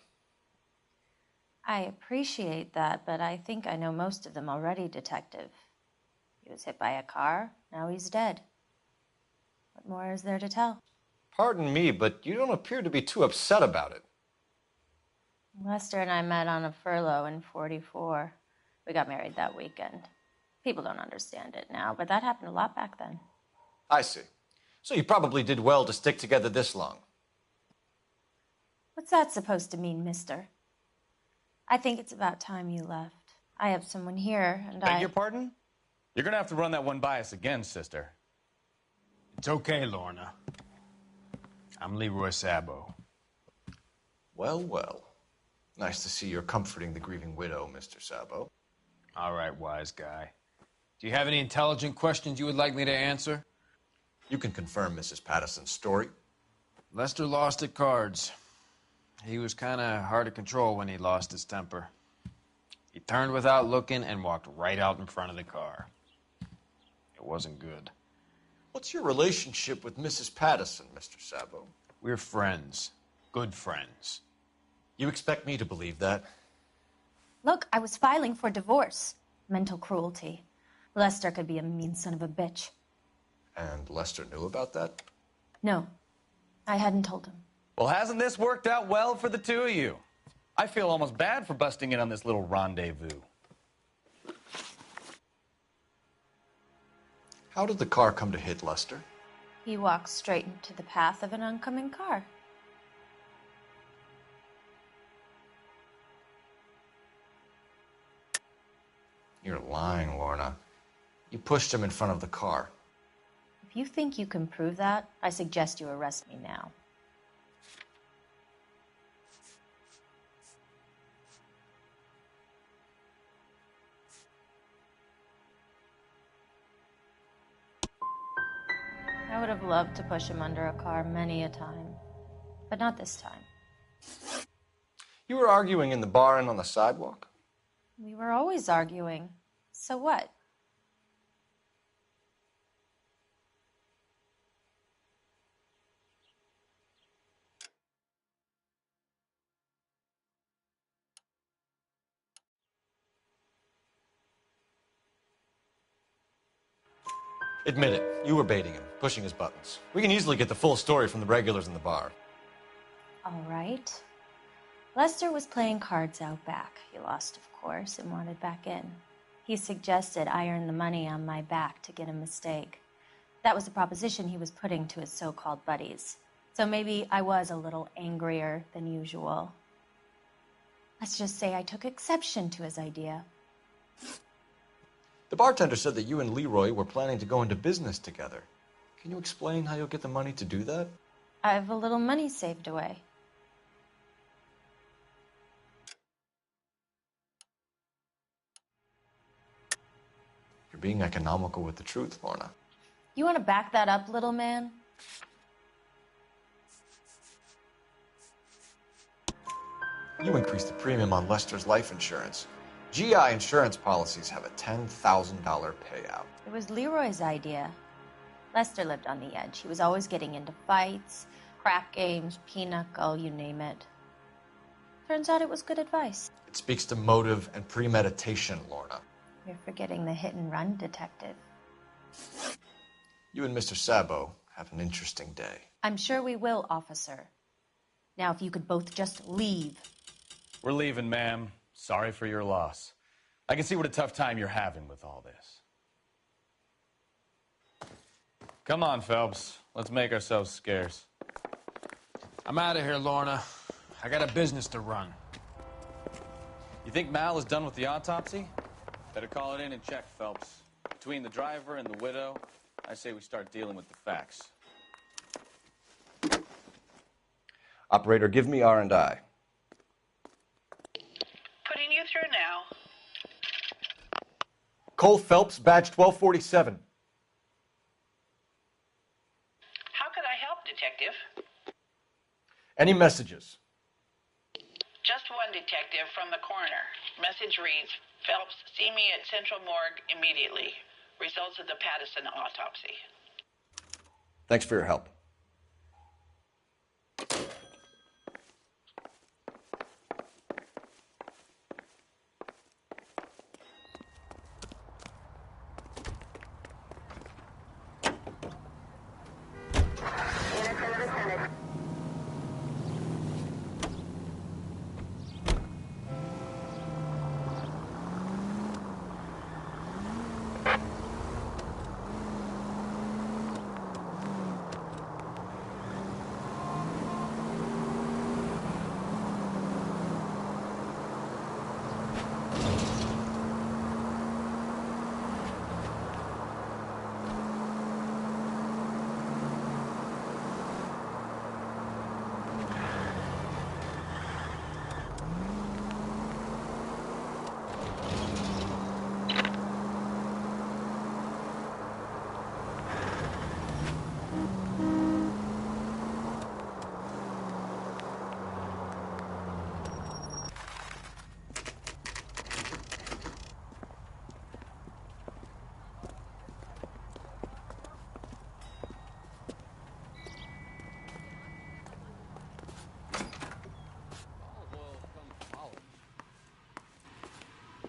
I appreciate that, but I think I know most of them already, Detective. He was hit by a car, now he's dead. What more is there to tell? Pardon me, but you don't appear to be too upset about it. Lester and I met on a furlough in '44. We got married that weekend. People don't understand it now, but that happened a lot back then. I see. So you probably did well to stick together this long. What's that supposed to mean, mister? I think it's about time you left. I have someone here, and Beg your pardon? You're gonna have to run that one by us again, sister. It's okay, Lorna. I'm Leroy Sabo. Well, well. Nice to see you're comforting the grieving widow, Mr. Sabo. All right, wise guy. Do you have any intelligent questions you would like me to answer? You can confirm Mrs. Patterson's story. Lester lost at cards. He was kind of hard to control when he lost his temper. He turned without looking and walked right out in front of the car. It wasn't good. What's your relationship with Mrs. Patterson, Mr. Sabo? We're friends. Good friends. You expect me to believe that? Look, I was filing for divorce. Mental cruelty. Lester could be a mean son of a bitch. And Lester knew about that? No, I hadn't told him. Well, hasn't this worked out well for the two of you? I feel almost bad for busting in on this little rendezvous. How did the car come to hit Lester? He walked straight into the path of an oncoming car. You're lying, Lorna. You pushed him in front of the car. If you think you can prove that, I suggest you arrest me now. I would have loved to push him under a car many a time, but not this time. You were arguing in the bar and on the sidewalk? We were always arguing. So what? Admit it, you were baiting him, pushing his buttons. We can easily get the full story from the regulars in the bar. All right. Lester was playing cards out back. He lost, of course, and wanted back in. He suggested I earn the money on my back to get a mistake. That was the proposition he was putting to his so-called buddies. So maybe I was a little angrier than usual. Let's just say I took exception to his idea. The bartender said that you and Leroy were planning to go into business together. Can you explain how you'll get the money to do that? I have a little money saved away. You're being economical with the truth, Lorna. You want to back that up, little man? You increased the premium on Lester's life insurance. GI insurance policies have a $10,000 payout. It was Leroy's idea. Lester lived on the edge. He was always getting into fights, crack games, pinochle, you name it. Turns out it was good advice. It speaks to motive and premeditation, Lorna. You're forgetting the hit-and-run detective. You and Mr. Sabo have an interesting day. I'm sure we will, officer. Now, if you could both just leave. We're leaving, ma'am. Sorry for your loss. I can see what a tough time you're having with all this. Come on, Phelps. Let's make ourselves scarce. I'm out of here, Lorna. I got a business to run. You think Mal is done with the autopsy? Better call it in and check, Phelps. Between the driver and the widow, I say we start dealing with the facts. Operator, give me R&I. Putting you through now. Cole Phelps, badge 1247. How could I help, Detective? Any messages? Just one, Detective, from the coroner. Message reads, Phelps, see me at Central Morgue immediately. Results of the Pattison autopsy. Thanks for your help.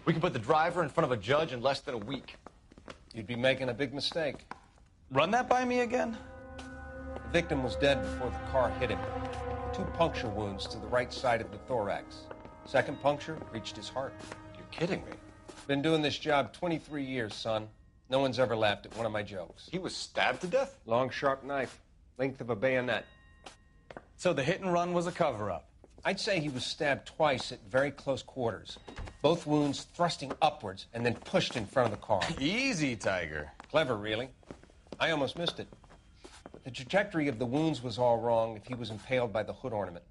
We can put the driver in front of a judge in less than a week. You'd be making a big mistake. Run that by me again? The victim was dead before the car hit him. 2 puncture wounds to the right side of the thorax. Second puncture reached his heart. You're kidding me. Been doing this job 23 years, son. No one's ever laughed at one of my jokes. He was stabbed to death? Long, sharp knife, length of a bayonet. So the hit and run was a cover-up? I'd say he was stabbed twice at very close quarters. Both wounds thrusting upwards and then pushed in front of the car. Easy, Tiger. Clever, really. I almost missed it. But the trajectory of the wounds was all wrong if he was impaled by the hood ornament.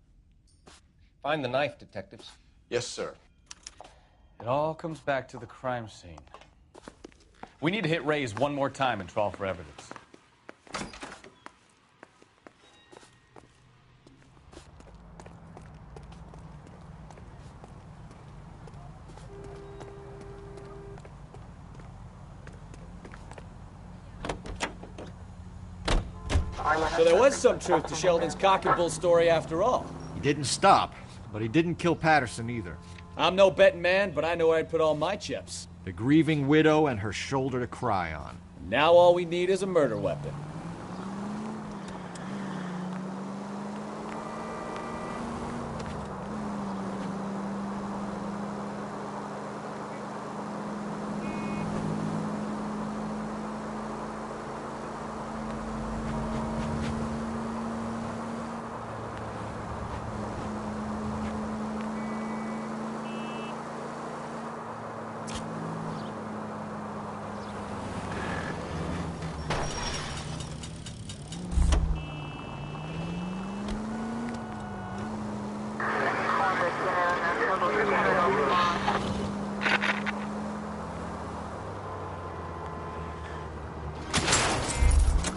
Find the knife, detectives. Yes, sir. It all comes back to the crime scene. We need to hit Ray's one more time and trawl for evidence. So there was some truth to Sheldon's cock and bull story after all. He didn't stop, but he didn't kill Patterson either. I'm no betting man, but I know where I'd put all my chips. The grieving widow and her shoulder to cry on. Now all we need is a murder weapon.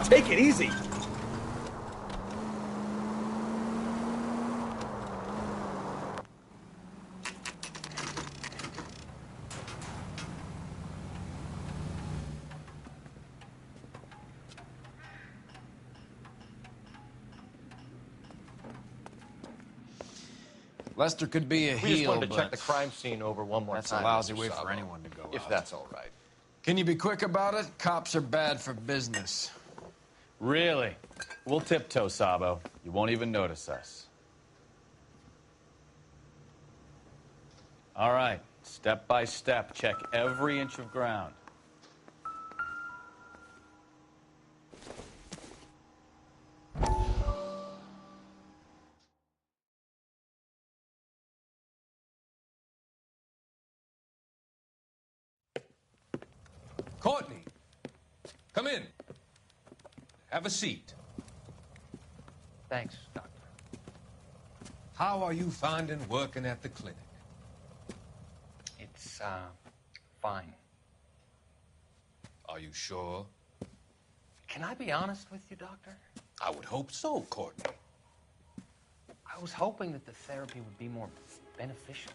Take it easy. Lester could be a We just heel, wanted to but check the crime scene over one more that's time. a lousy Mr. way for Sabo. anyone to go If out. that's all right. Can you be quick about it? Cops are bad for business. Really? We'll tiptoe, Sabo. You won't even notice us. All right, step by step, check every inch of ground. Courtney, come in. Have a seat. Thanks, Doctor. How are you finding working at the clinic? It's, fine. Are you sure? Can I be honest with you, Doctor? I would hope so, Courtney. I was hoping that the therapy would be more beneficial.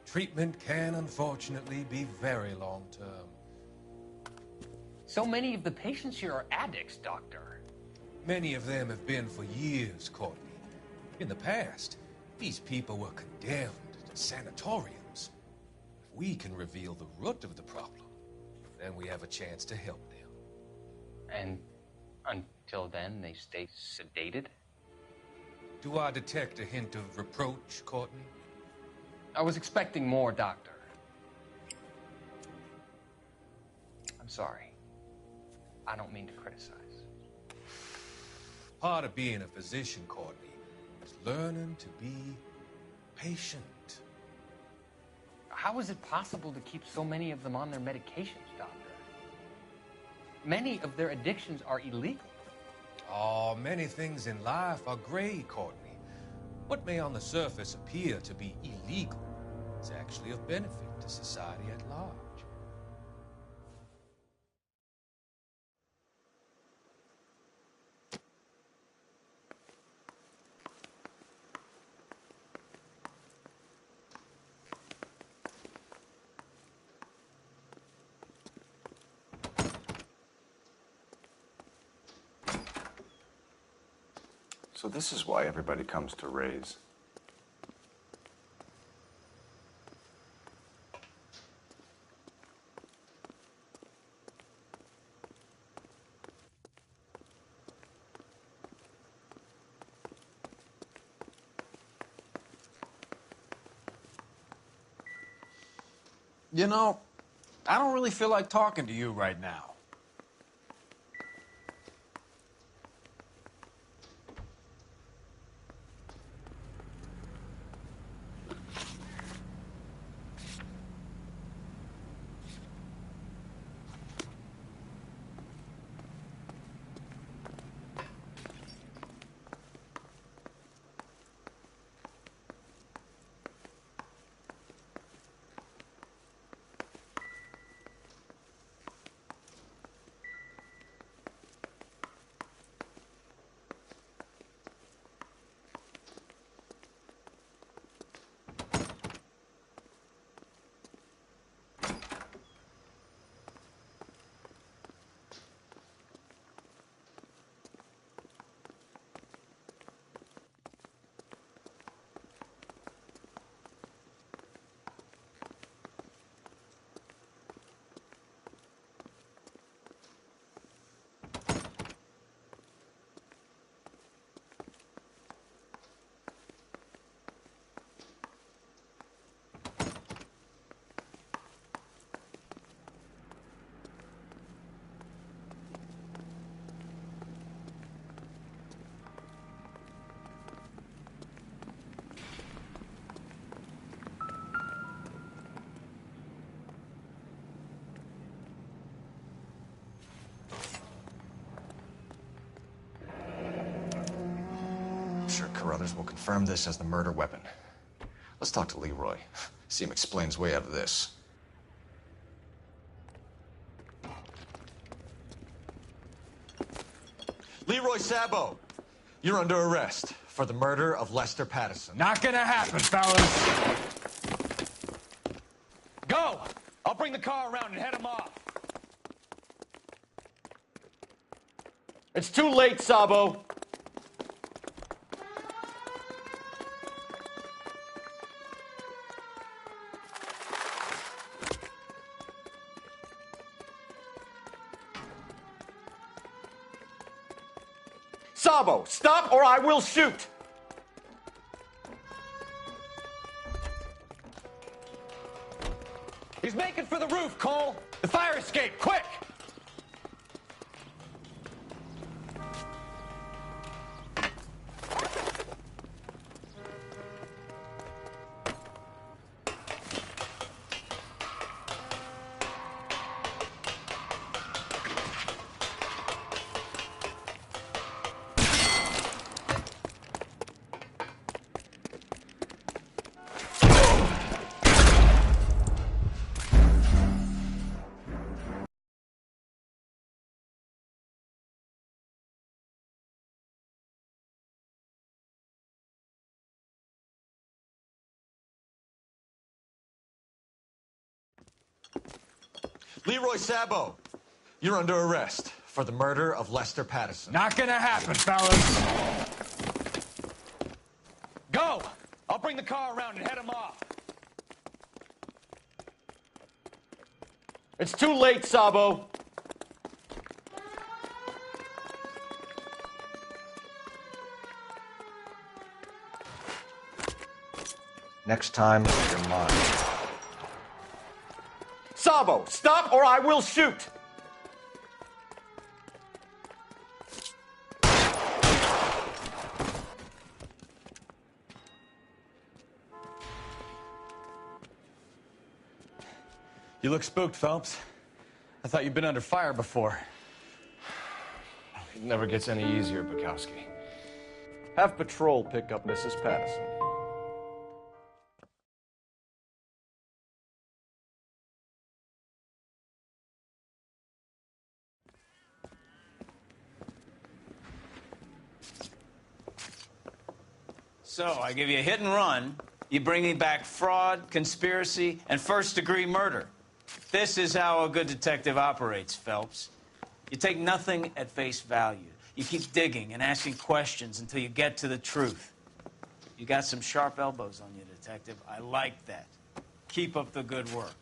Treatment can, unfortunately, be very long-term. So many of the patients here are addicts, Doctor. Many of them have been for years, Courtney. In the past, these people were condemned to sanatoriums. If we can reveal the root of the problem, then we have a chance to help them. And until then, they stay sedated? Do I detect a hint of reproach, Courtney? I was expecting more, Doctor. I'm sorry. I don't mean to criticize. Part of being a physician, Courtney, is learning to be patient. How is it possible to keep so many of them on their medications, Doctor? Many of their addictions are illegal. Oh, many things in life are gray, Courtney. What may on the surface appear to be illegal is actually of benefit to society at large. So this is why everybody comes to Ray's. You know, I don't really feel like talking to you right now. Sure Carruthers will confirm this as the murder weapon. Let's talk to Leroy. See him explain his way out of this. Leroy Sabo, you're under arrest for the murder of Lester Patterson. Not gonna happen, fellas. Go! I'll bring the car around and head him off. It's too late, Sabo. Sabo, stop or I will shoot! He's making for the roof, Cole. The fire escape, quick! Leroy Sabo, you're under arrest for the murder of Lester Patterson. Not gonna happen, fellas. Go! I'll bring the car around and head him off. It's too late, Sabo. Next time, you're mine. Sabo, stop or I will shoot! You look spooked, Phelps. I thought you'd been under fire before. It never gets any easier, Bukowski. Have patrol pick up Mrs. Patterson. So, I give you a hit and run. You bring me back fraud, conspiracy, and first-degree murder. This is how a good detective operates, Phelps. You take nothing at face value. You keep digging and asking questions until you get to the truth. You got some sharp elbows on you, detective. I like that. Keep up the good work.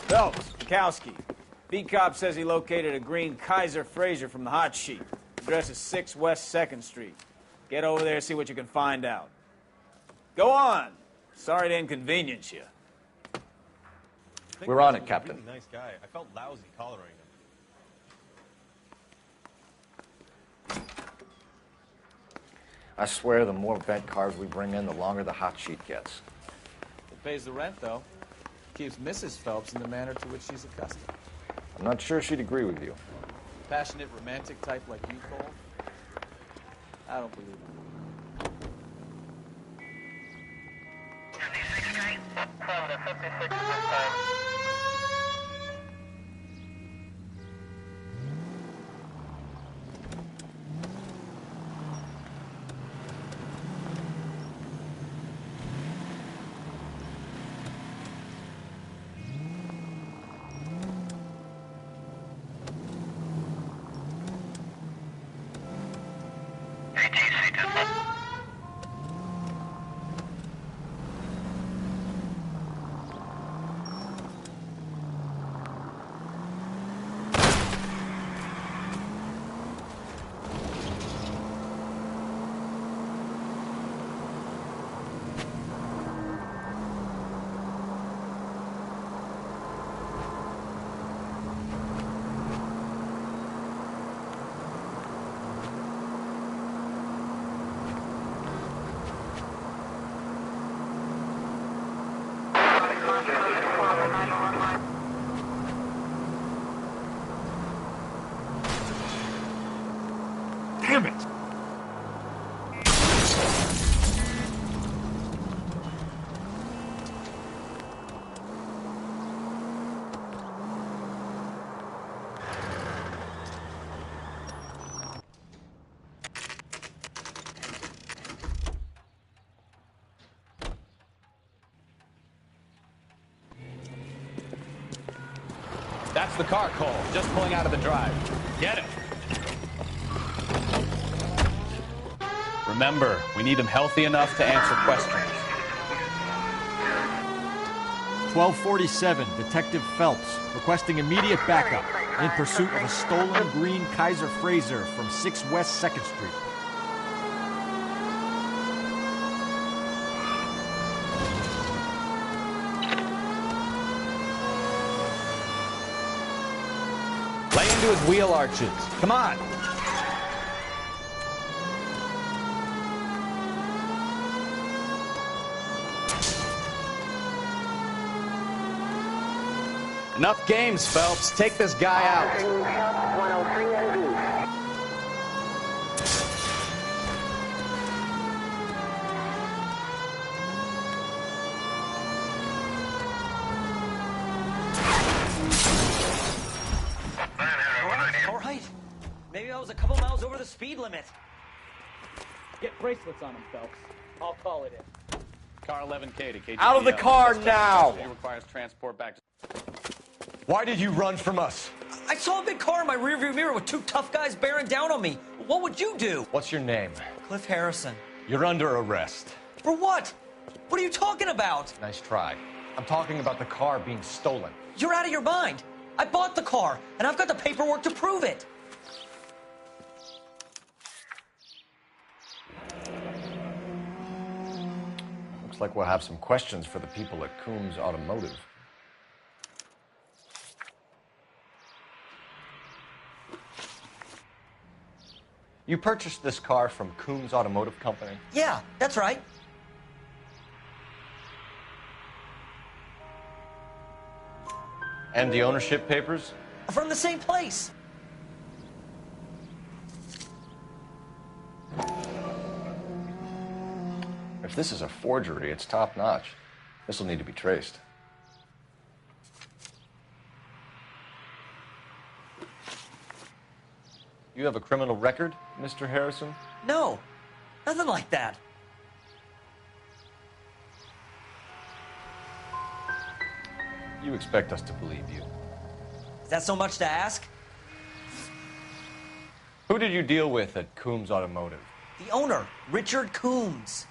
Phelps, Kowski. Beat cop says he located a green Kaiser Fraser from the hot sheet. Address is 6 West 2nd Street. Get over there, see what you can find out. Go on. Sorry to inconvenience you. We're on it, Captain. Really nice guy. I felt lousy collaring him. I swear the more bent cars we bring in, the longer the hot sheet gets. It pays the rent, though. Keeps Mrs. Phelps in the manner to which she's accustomed. I'm not sure she'd agree with you. Passionate, romantic type like you, Cole? I don't believe it. Damn it! That's the car, Cole. Just pulling out of the drive. Get him. Remember, we need him healthy enough to answer questions. 1247, Detective Phelps, requesting immediate backup in pursuit of a stolen green Kaiser Fraser from 6 West 2nd Street. Lay into his wheel arches. Come on. Enough games, Phelps. Take this guy out. All right. Maybe I was a couple miles over the speed limit. Get bracelets on him, Phelps. I'll call it in. Car 11K to KGPL. Out of the car now! It requires transport back to... Why did you run from us? I saw a big car in my rearview mirror with 2 tough guys bearing down on me. What would you do? What's your name? Cliff Harrison. You're under arrest. For what? What are you talking about? Nice try. I'm talking about the car being stolen. You're out of your mind. I bought the car, and I've got the paperwork to prove it. Looks like we'll have some questions for the people at Coombs Automotive. You purchased this car from Coombs Automotive Company? Yeah, that's right. And the ownership papers? From the same place. If this is a forgery, it's top-notch. This will need to be traced. You have a criminal record, Mr. Harrison? No, nothing like that. You expect us to believe you. Is that so much to ask? Who did you deal with at Coombs Automotive? The owner, Richard Coombs.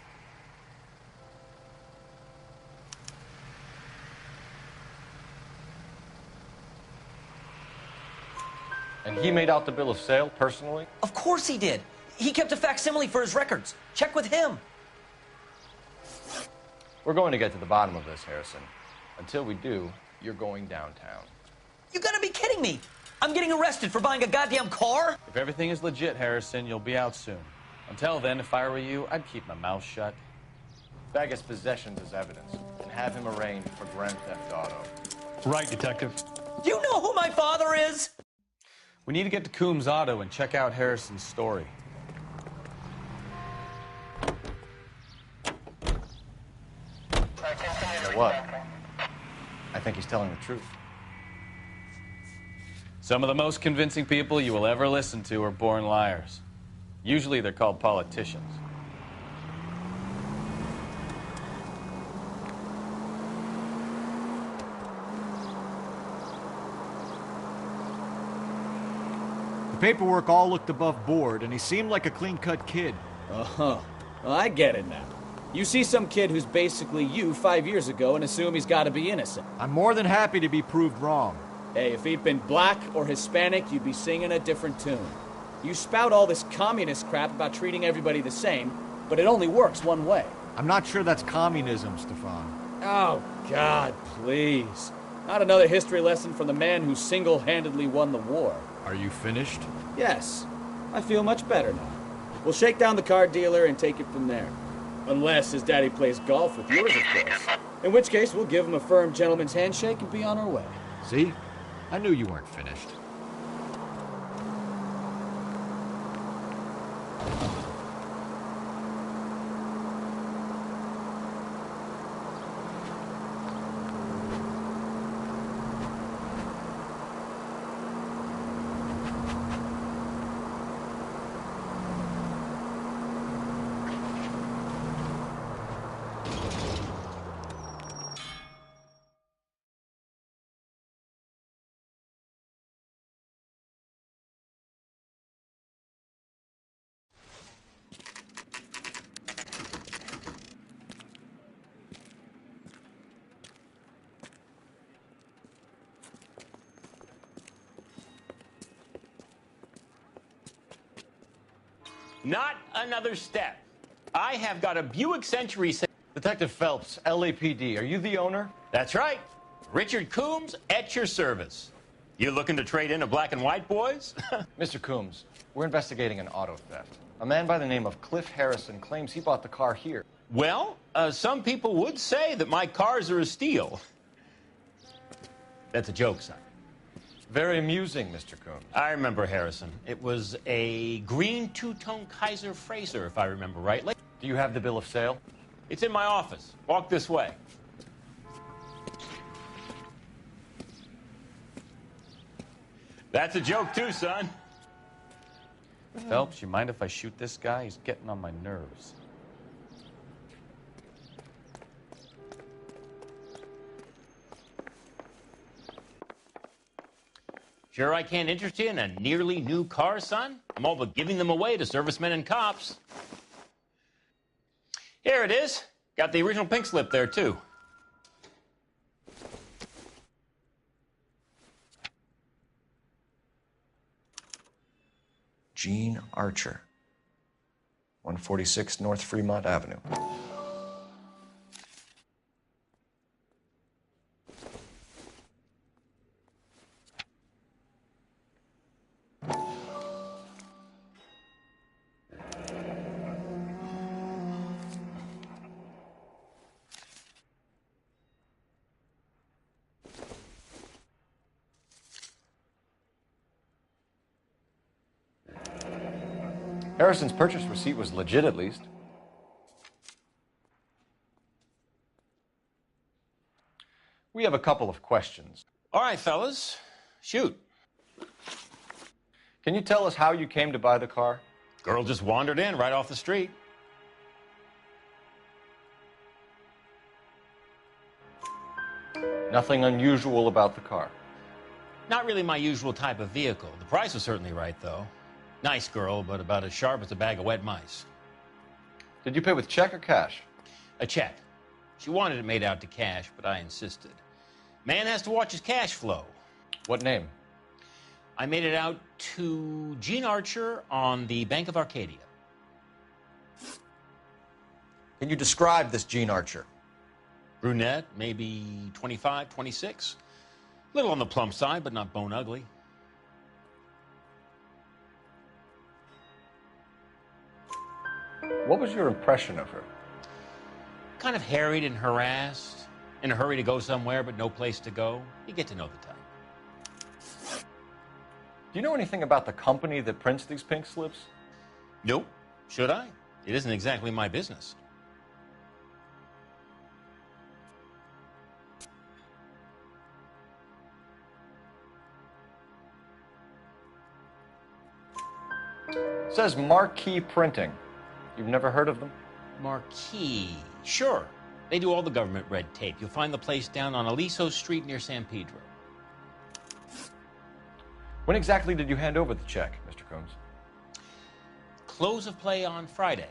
And he made out the bill of sale personally? Of course he did. He kept a facsimile for his records. Check with him. We're going to get to the bottom of this, Harrison. Until we do, you're going downtown. You gotta be kidding me. I'm getting arrested for buying a goddamn car? If everything is legit, Harrison, you'll be out soon. Until then, if I were you, I'd keep my mouth shut. Bag his possessions as evidence and have him arraigned for grand theft auto. Right, Detective. You know who my father is? We need to get to Coombs Auto and check out Harrison's story. You know what? I think he's telling the truth. Some of the most convincing people you will ever listen to are born liars. Usually they're called politicians. The paperwork all looked above board, and he seemed like a clean-cut kid. Uh-huh. Well, I get it now. You see some kid who's basically you 5 years ago and assume he's got to be innocent. I'm more than happy to be proved wrong. Hey, if he'd been black or Hispanic, you'd be singing a different tune. You spout all this communist crap about treating everybody the same, but it only works one way. I'm not sure that's communism, Stefan. Oh, God, please. Not another history lesson from the man who single-handedly won the war. Are you finished? Yes. I feel much better now. We'll shake down the car dealer and take it from there. Unless his daddy plays golf with yours, of course. In which case, we'll give him a firm gentleman's handshake and be on our way. See? I knew you weren't finished. Not another step. I have got a Buick Century. Detective Phelps, LAPD, are you the owner? That's right. Richard Coombs at your service. You looking to trade in a black and white, boys? Mr. Coombs, we're investigating an auto theft. A man by the name of Cliff Harrison claims he bought the car here. Well, some people would say that my cars are a steal. That's a joke, son. Very amusing, Mr. Coombs. I remember Harrison. It was a green two-tone Kaiser Frazer, if I remember rightly. Do you have the bill of sale? It's in my office. Walk this way. That's a joke, too, son. Phelps, you mind if I shoot this guy? He's getting on my nerves. Sure I can't interest you in a nearly new car, son? I'm all but giving them away to servicemen and cops. Here it is. Got the original pink slip there, too. Gene Archer, 146 North Fremont Avenue. Harrison's purchase receipt was legit, at least. We have a couple of questions. All right, fellas. Shoot. Can you tell us how you came to buy the car? Girl just wandered in right off the street. Nothing unusual about the car. Not really my usual type of vehicle. The price was certainly right, though. Nice girl, but about as sharp as a bag of wet mice. Did you pay with check or cash? A check. She wanted it made out to cash, but I insisted. Man has to watch his cash flow. What name? I made it out to Gene Archer on the Bank of Arcadia. Can you describe this Gene Archer? Brunette, maybe 25, 26. A little on the plump side, but not bone ugly. What was your impression of her? Kind of harried and harassed, in a hurry to go somewhere, but no place to go. You get to know the type. Do you know anything about the company that prints these pink slips? Nope. Should I? It isn't exactly my business. It says Marquee Printing. You've never heard of them? Marquee. Sure. They do all the government red tape. You'll find the place down on Aliso Street near San Pedro. When exactly did you hand over the check, Mr. Combs? Close of play on Friday.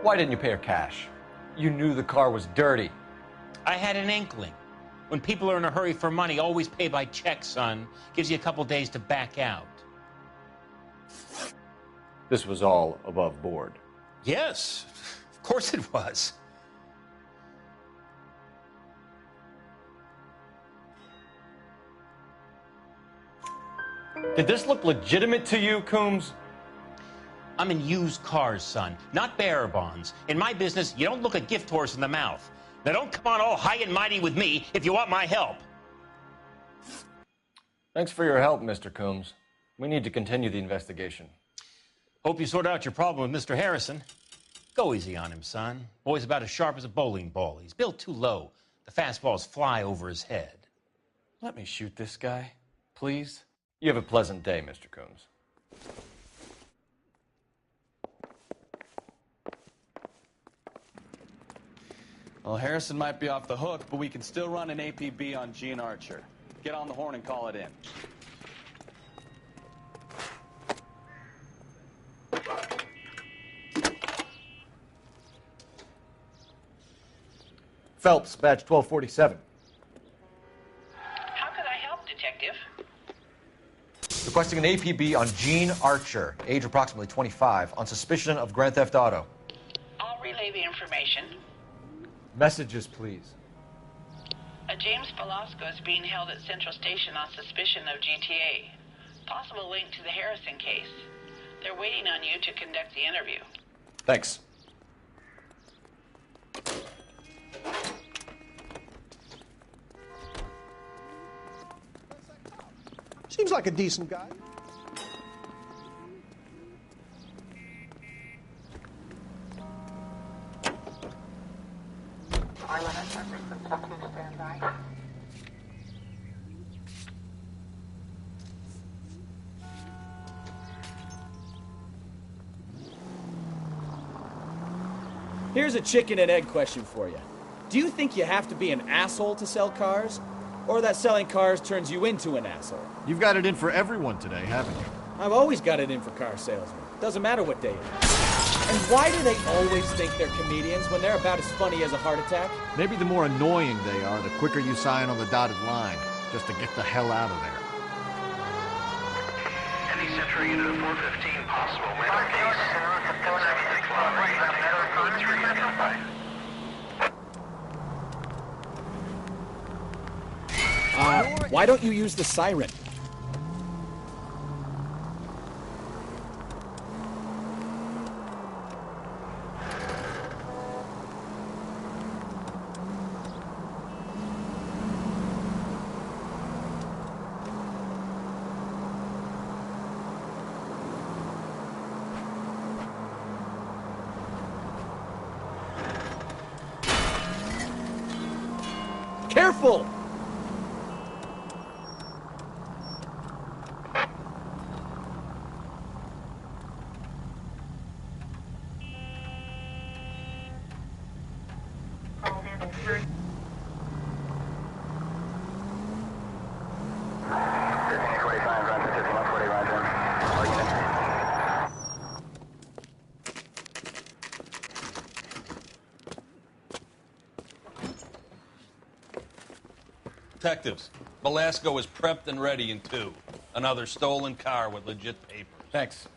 Why didn't you pay her cash? You knew the car was dirty. I had an inkling. When people are in a hurry for money, always pay by check, son. Gives you a couple days to back out. This was all above board. Yes, of course it was. Did this look legitimate to you, Coombs? I'm in used cars, son, not bearer bonds. In my business, you don't look a gift horse in the mouth. Now don't come on all high and mighty with me if you want my help. Thanks for your help, Mr. Coombs. We need to continue the investigation. Hope you sort out your problem with Mr. Harrison. Go easy on him, son. Boy's about as sharp as a bowling ball. He's built too low. The fastballs fly over his head. Let me shoot this guy, please. You have a pleasant day, Mr. Coombs. Well, Harrison might be off the hook, but we can still run an APB on Gene Archer. Get on the horn and call it in. Phelps, badge 1247. How could I help, Detective? Requesting an APB on Gene Archer, age approximately 25, on suspicion of Grand Theft Auto. I'll relay the information. Messages, please. A James Velasco is being held at Central Station on suspicion of GTA. Possible link to the Harrison case. They're waiting on you to conduct the interview. Thanks. Seems like a decent guy. Here's a chicken and egg question for you. Do you think you have to be an asshole to sell cars? Or that selling cars turns you into an asshole? You've got it in for everyone today, haven't you? I've always got it in for car salesmen. Doesn't matter what day it is. And why do they always think they're comedians when they're about as funny as a heart attack? Maybe the more annoying they are, the quicker you sign on the dotted line, just to get the hell out of there. Any Central unit of 415 possible. Radar case. 76 long range. Code 3 identified. Why don't you use the siren? Careful! Detectives, Velasco is prepped and ready in 2. Another stolen car with legit papers. Thanks.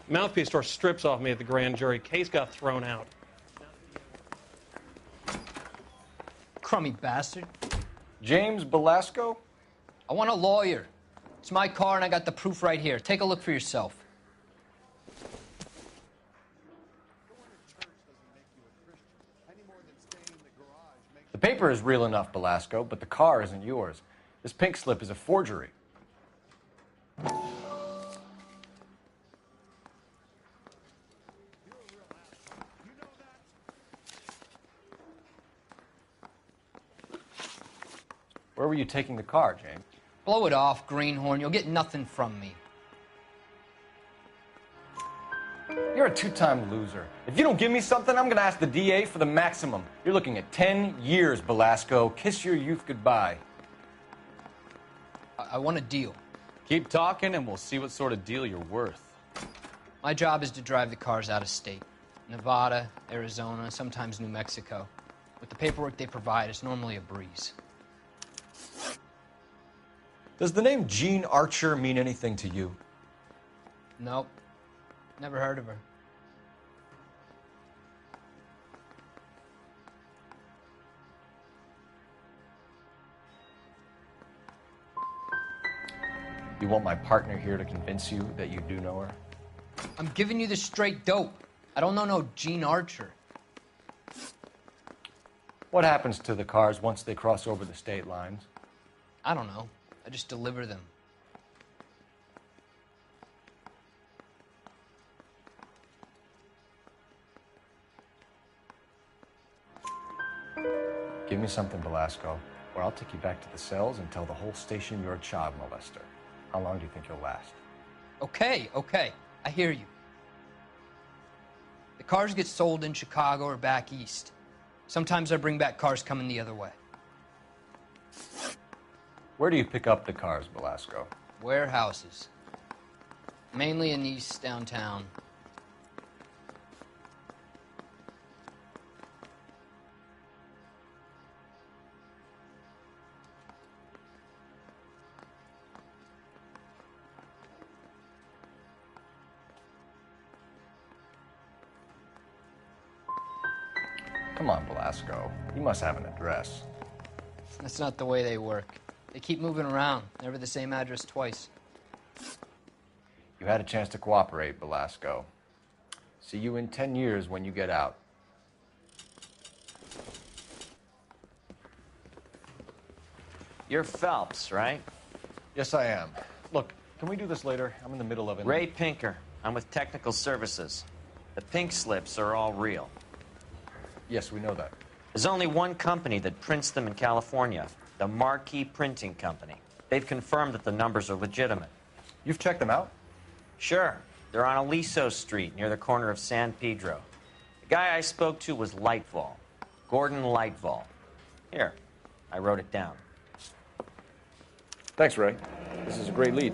Mouthpiece tore strips off me at the grand jury. Case got thrown out. Crummy bastard. James Velasco? I want a lawyer. It's my car and I got the proof right here. Take a look for yourself. The paper is real enough, Velasco, but the car isn't yours. This pink slip is a forgery. Where were you taking the car, James? Blow it off, greenhorn. You'll get nothing from me. You're a two-time loser. If you don't give me something, I'm gonna ask the DA for the maximum. You're looking at 10 years, Velasco. Kiss your youth goodbye. I want a deal. Keep talking and we'll see what sort of deal you're worth. My job is to drive the cars out of state. Nevada, Arizona, sometimes New Mexico. With the paperwork they provide, it's normally a breeze. Does the name Jean Archer mean anything to you? Nope. Never heard of her. You want my partner here to convince you that you do know her? I'm giving you the straight dope. I don't know no Jean Archer. What happens to the cars once they cross over the state lines? I don't know. I just deliver them. Give me something, Velasco, or I'll take you back to the cells and tell the whole station you're a child molester. How long do you think you'll last? Okay. I hear you. The cars get sold in Chicago or back east. Sometimes I bring back cars coming the other way. Where do you pick up the cars, Velasco? Warehouses. Mainly in East downtown. Come on, Velasco. You must have an address. That's not the way they work. They keep moving around, never the same address twice. You had a chance to cooperate, Velasco. See you in 10 years when you get out. You're Phelps, right? Yes, I am. Look, can we do this later? I'm in the middle of it. Ray Pinker. I'm with Technical Services. The pink slips are all real. Yes, we know that. There's only one company that prints them in California, the Marquee Printing Company. They've confirmed that the numbers are legitimate. You've checked them out? Sure. They're on Aliso Street, near the corner of San Pedro. The guy I spoke to was Lightfall. Gordon Lightfall. Here, I wrote it down. Thanks, Ray. This is a great lead.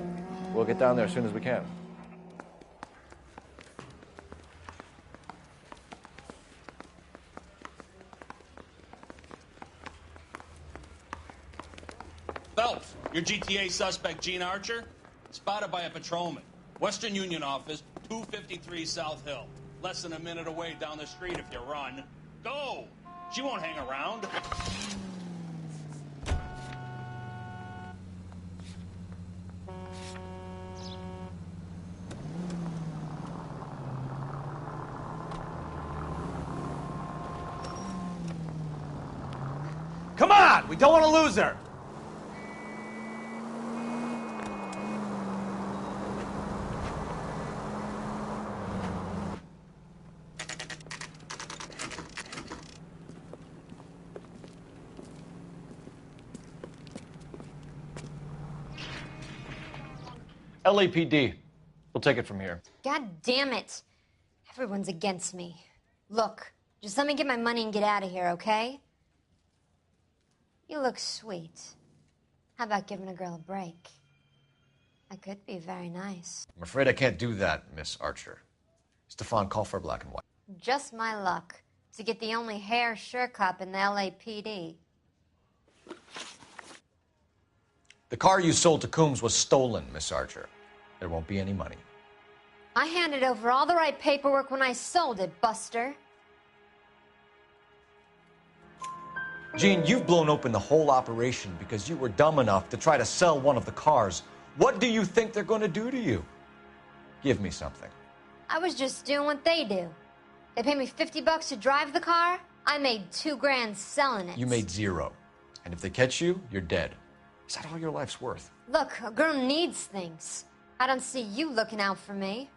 We'll get down there as soon as we can. Phelps, your GTA suspect, Jean Archer, spotted by a patrolman. Western Union office, 253 South Hill. Less than a minute away down the street if you run. Go! She won't hang around. Come on! We don't want to lose her! LAPD. We'll take it from here. God damn it. Everyone's against me. Look, just let me get my money and get out of here, okay? You look sweet. How about giving a girl a break? I could be very nice. I'm afraid I can't do that, Miss Archer. Stefan, call for black and white. Just my luck to get the only hair sure cop in the LAPD. The car you sold to Coombs was stolen, Miss Archer. There won't be any money. I handed over all the right paperwork when I sold it, Buster. Jean, you've blown open the whole operation because you were dumb enough to try to sell one of the cars. What do you think they're going to do to you? Give me something. I was just doing what they do. They paid me $50 to drive the car. I made $2,000 selling it. You made zero. And if they catch you, you're dead. Is that all your life's worth? Look, a girl needs things. I don't see you looking out for me.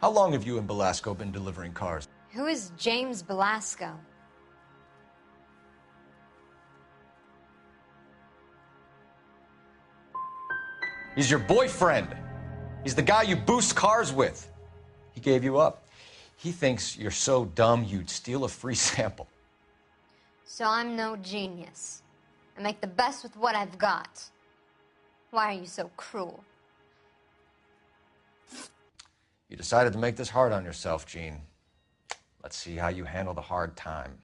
How long have you and Belasco been delivering cars? Who is James Belasco? He's your boyfriend. He's the guy you boost cars with. He gave you up. He thinks you're so dumb you'd steal a free sample. So I'm no genius. I make the best with what I've got. Why are you so cruel? You decided to make this hard on yourself, Jean. Let's see how you handle the hard time.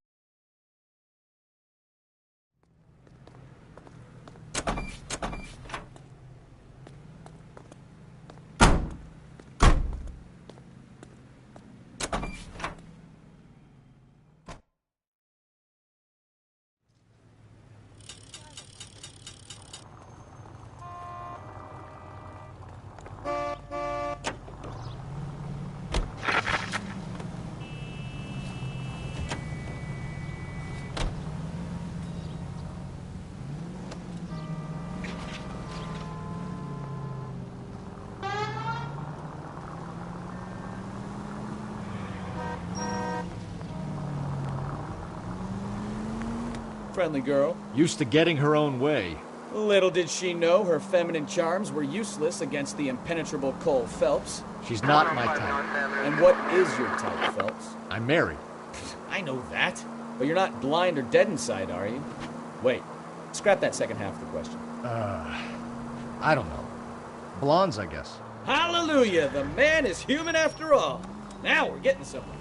Friendly girl. Used to getting her own way. Little did she know her feminine charms were useless against the impenetrable Cole Phelps. She's not my type. And what is your type, Phelps? I'm married. I know that. But you're not blind or dead inside, are you? Wait. Scrap that second half of the question. I don't know. Blondes, I guess. Hallelujah! The man is human after all. Now we're getting somewhere.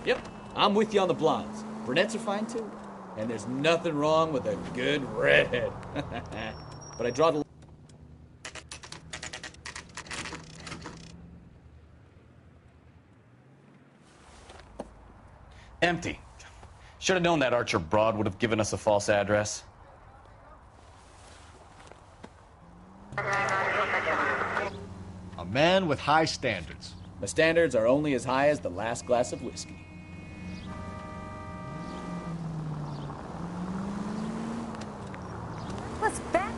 Yep, I'm with you on the blondes. Brunettes are fine too. And there's nothing wrong with a good redhead. But I draw the... Empty. Should have known that Archer broad would have given us a false address. A man with high standards. My standards are only as high as the last glass of whiskey. What's back?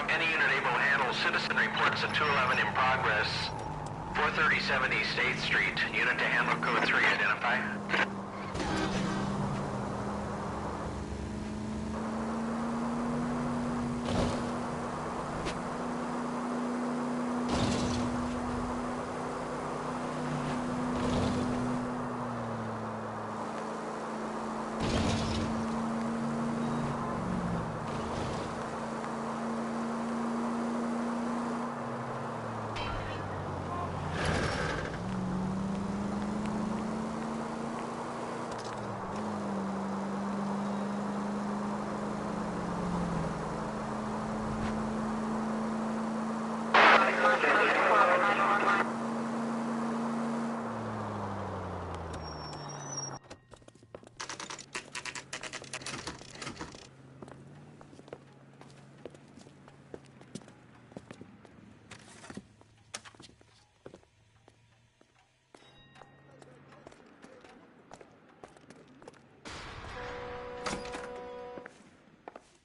Any unit able to handle citizen reports of 211 in progress. 437 East 8th Street. Unit to handle code 3. Identify.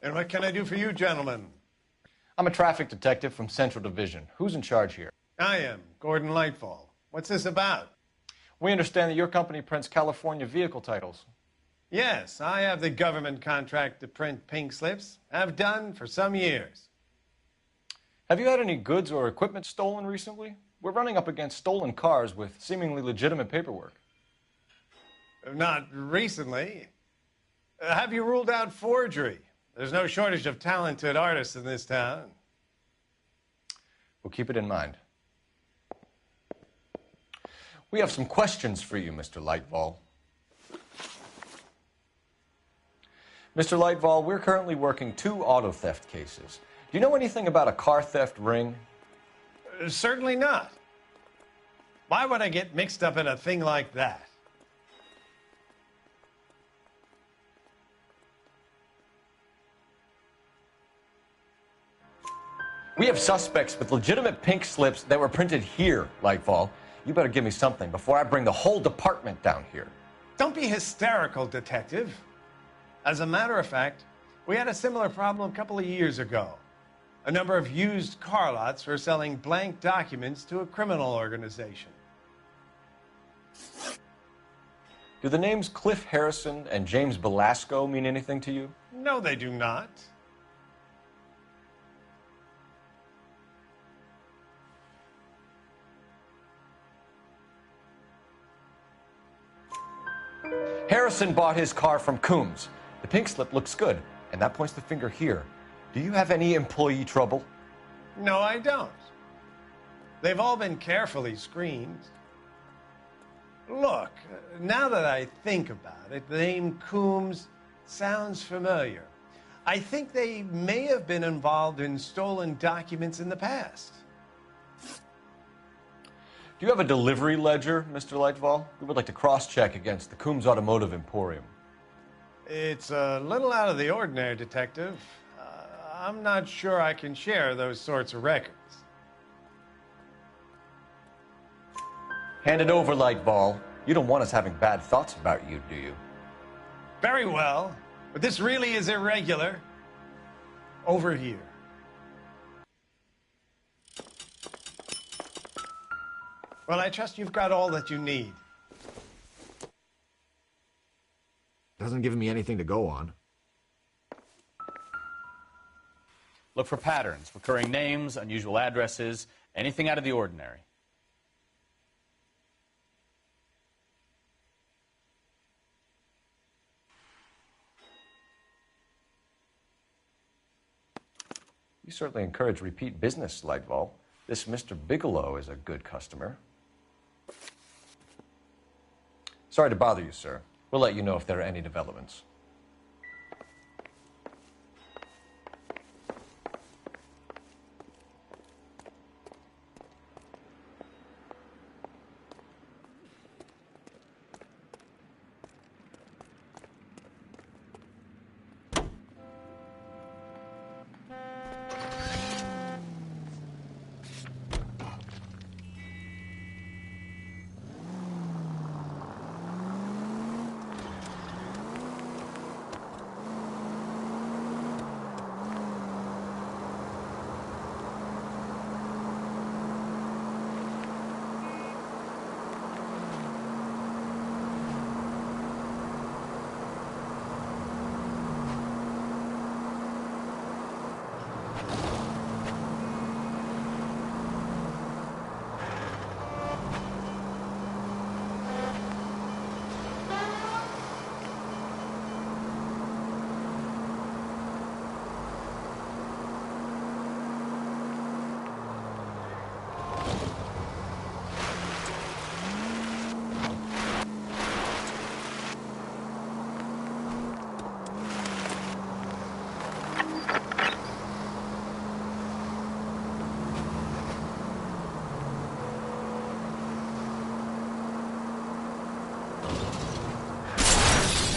And what can I do for you, gentlemen? I'm a traffic detective from Central Division. Who's in charge here? I am, Gordon Lightfall. What's this about? We understand that your company prints California vehicle titles. Yes, I have the government contract to print pink slips. I've done for some years. Have you had any goods or equipment stolen recently? We're running up against stolen cars with seemingly legitimate paperwork. Not recently. Have you ruled out forgery? There's no shortage of talented artists in this town. We'll keep it in mind. We have some questions for you, Mr. Lightval. Mr. Lightval, we're currently working 2 auto theft cases. Do you know anything about a car theft ring? Certainly not. Why would I get mixed up in a thing like that? We have suspects with legitimate pink slips that were printed here, Lightfall. You better give me something before I bring the whole department down here. Don't be hysterical, Detective. As a matter of fact, we had a similar problem a couple of years ago. A number of used car lots were selling blank documents to a criminal organization. Do the names Cliff Harrison and James Belasco mean anything to you? No, they do not. Harrison bought his car from Coombs. The pink slip looks good, and that points the finger here. Do you have any employee trouble? No, I don't. They've all been carefully screened. Look, now that I think about it, the name Coombs sounds familiar. I think they may have been involved in stolen documents in the past. Do you have a delivery ledger, Mr. Lightval? We would like to cross-check against the Coombs Automotive Emporium. It's a little out of the ordinary, Detective. I'm not sure I can share those sorts of records. Hand it over, Lightball. You don't want us having bad thoughts about you, do you? Very well, but this really is irregular. Over here. Well, I trust you've got all that you need. Doesn't give me anything to go on. Look for patterns, recurring names, unusual addresses, anything out of the ordinary. You certainly encourage repeat business, Lightval. This Mr. Bigelow is a good customer. Sorry to bother you, sir. We'll let you know if there are any developments.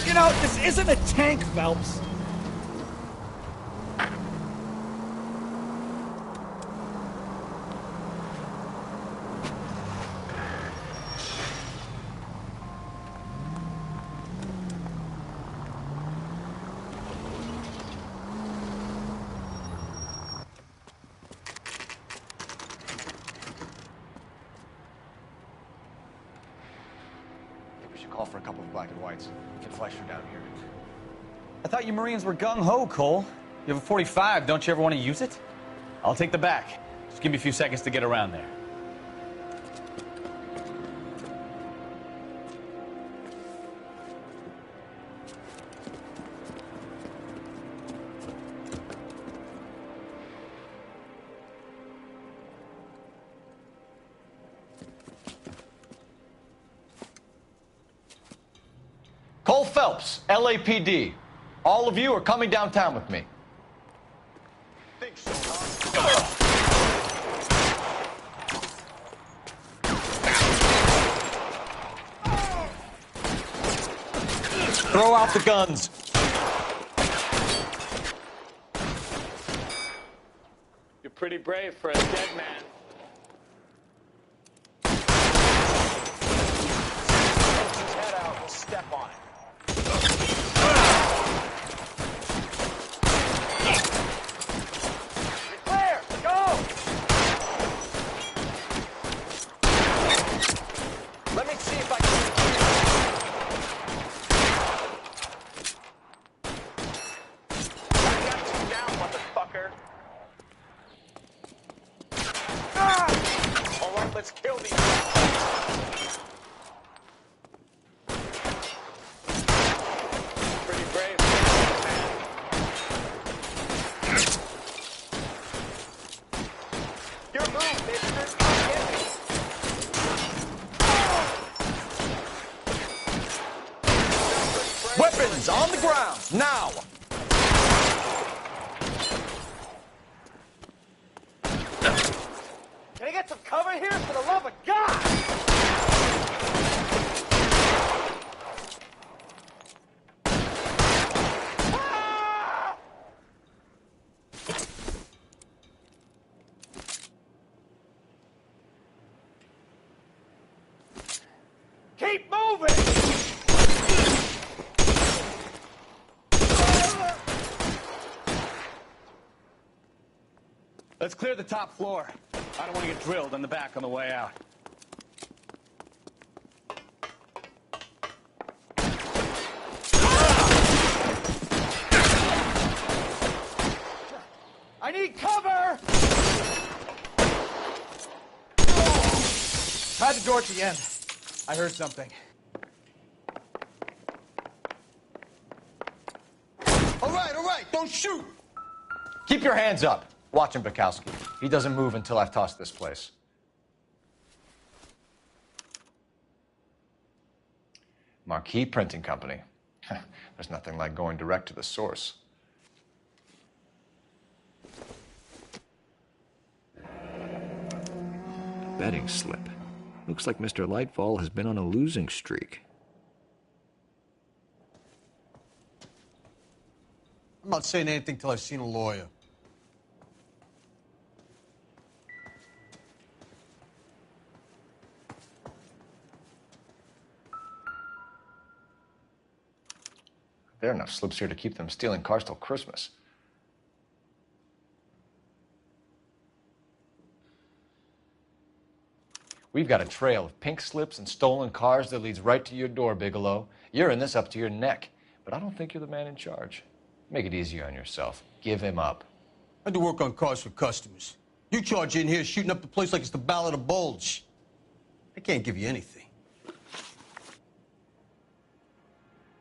You know, this isn't a tank, Phelps. We should call for a couple of black and whites. We can flash her down here. I thought you Marines were gung-ho, Cole. You have a 45, don't you ever want to use it? I'll take the back. Just give me a few seconds to get around there. Cole Phelps, LAPD. All of you are coming downtown with me. Think so, huh? Throw out the guns. You're pretty brave for a dead man. Pokes his head out, we'll step on it. You're clear! Go! Let me see if I can... I got you down, motherfucker. Ah! All right, let's kill these. Pretty brave. Your move, mister. Get me. Weapons on the ground, now! Can I get some cover here, for the love of God? Ah! Keep moving! Let's clear the top floor. I don't want to get drilled in the back on the way out. I need cover! Hide the door at the end. I heard something. All right, don't shoot! Keep your hands up. Watch him, Bukowski. He doesn't move until I've tossed this place. Marquee Printing Company. There's nothing like going direct to the source. Betting slip. Looks like Mr. Lightfall has been on a losing streak. I'm not saying anything till I've seen a lawyer. There are enough slips here to keep them stealing cars till Christmas. We've got a trail of pink slips and stolen cars that leads right to your door, Bigelow. You're in this up to your neck, but I don't think you're the man in charge. Make it easier on yourself. Give him up. I do work on cars for customers. You charge in here shooting up the place like it's the Ballad of Bulge. I can't give you anything.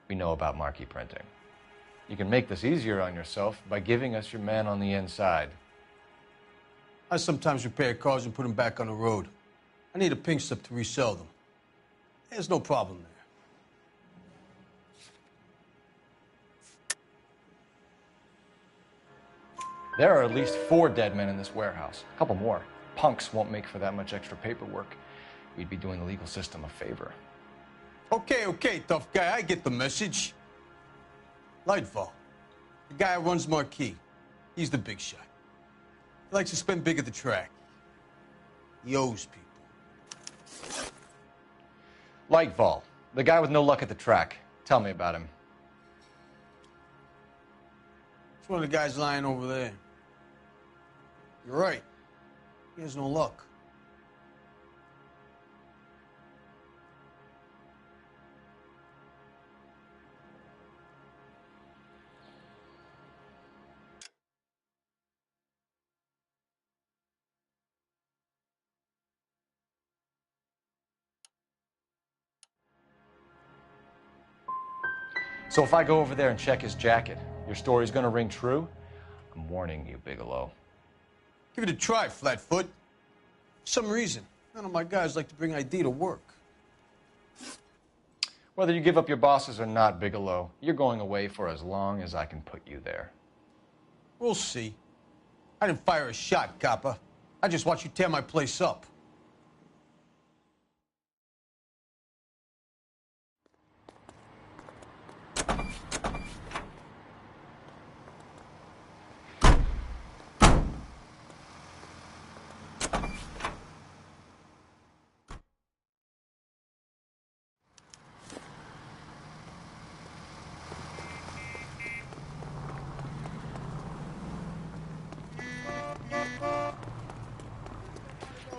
We know about marquee printing. You can make this easier on yourself by giving us your man on the inside. I sometimes repair cars and put them back on the road. I need a pink slip to resell them. There's no problem there. There are at least 4 dead men in this warehouse. A couple more. Punks won't make for that much extra paperwork. We'd be doing the legal system a favor. Okay, tough guy, I get the message. Lightfall, the guy who runs Marquee. He's the big shot. He likes to spend big at the track. He owes people. Lightfall, the guy with no luck at the track. Tell me about him. It's one of the guys lying over there. You're right. He has no luck. So if I go over there and check his jacket, your story's gonna ring true? I'm warning you, Bigelow. Give it a try, Flatfoot. For some reason, none of my guys like to bring ID to work. Whether you give up your bosses or not, Bigelow, you're going away for as long as I can put you there. We'll see. I didn't fire a shot, copper. I just watched you tear my place up.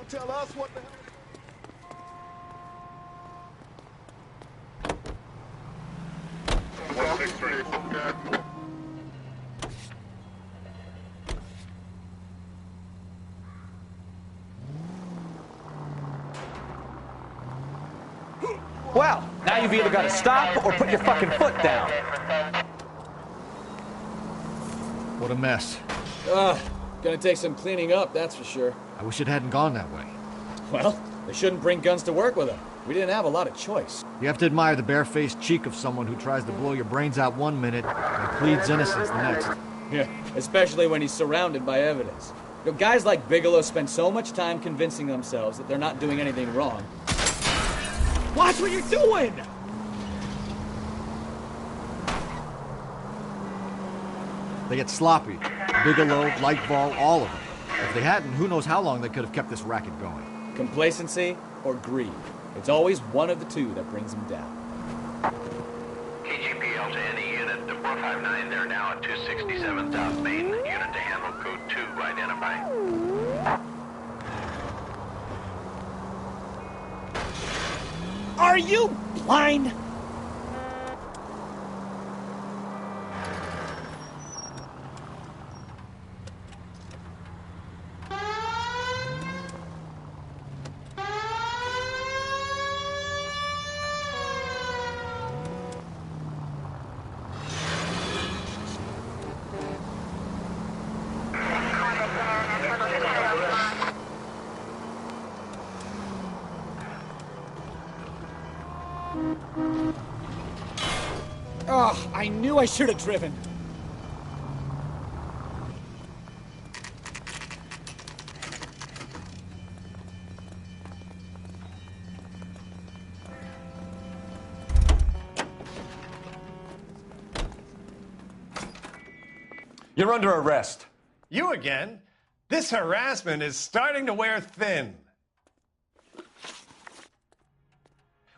Tell us what the hell. Well, now you've either got to stop or put your fucking foot down. What a mess. Gonna take some cleaning up, that's for sure. I wish it hadn't gone that way. Well, they shouldn't bring guns to work with them. We didn't have a lot of choice. You have to admire the barefaced cheek of someone who tries to blow your brains out one minute and pleads innocence the next. Yeah, especially when he's surrounded by evidence. You know, guys like Bigelow spend so much time convincing themselves that they're not doing anything wrong. Watch what you're doing! They get sloppy. Bigelow, Lightball, all of them. If they hadn't, who knows how long they could have kept this racket going. Complacency or greed. It's always one of the two that brings them down. KGPL to any unit to 459. They're now at 267 South Main. Unit to handle code 2. Identify. Are you blind? Oh, I knew I should have driven. You're under arrest. You again? This harassment is starting to wear thin.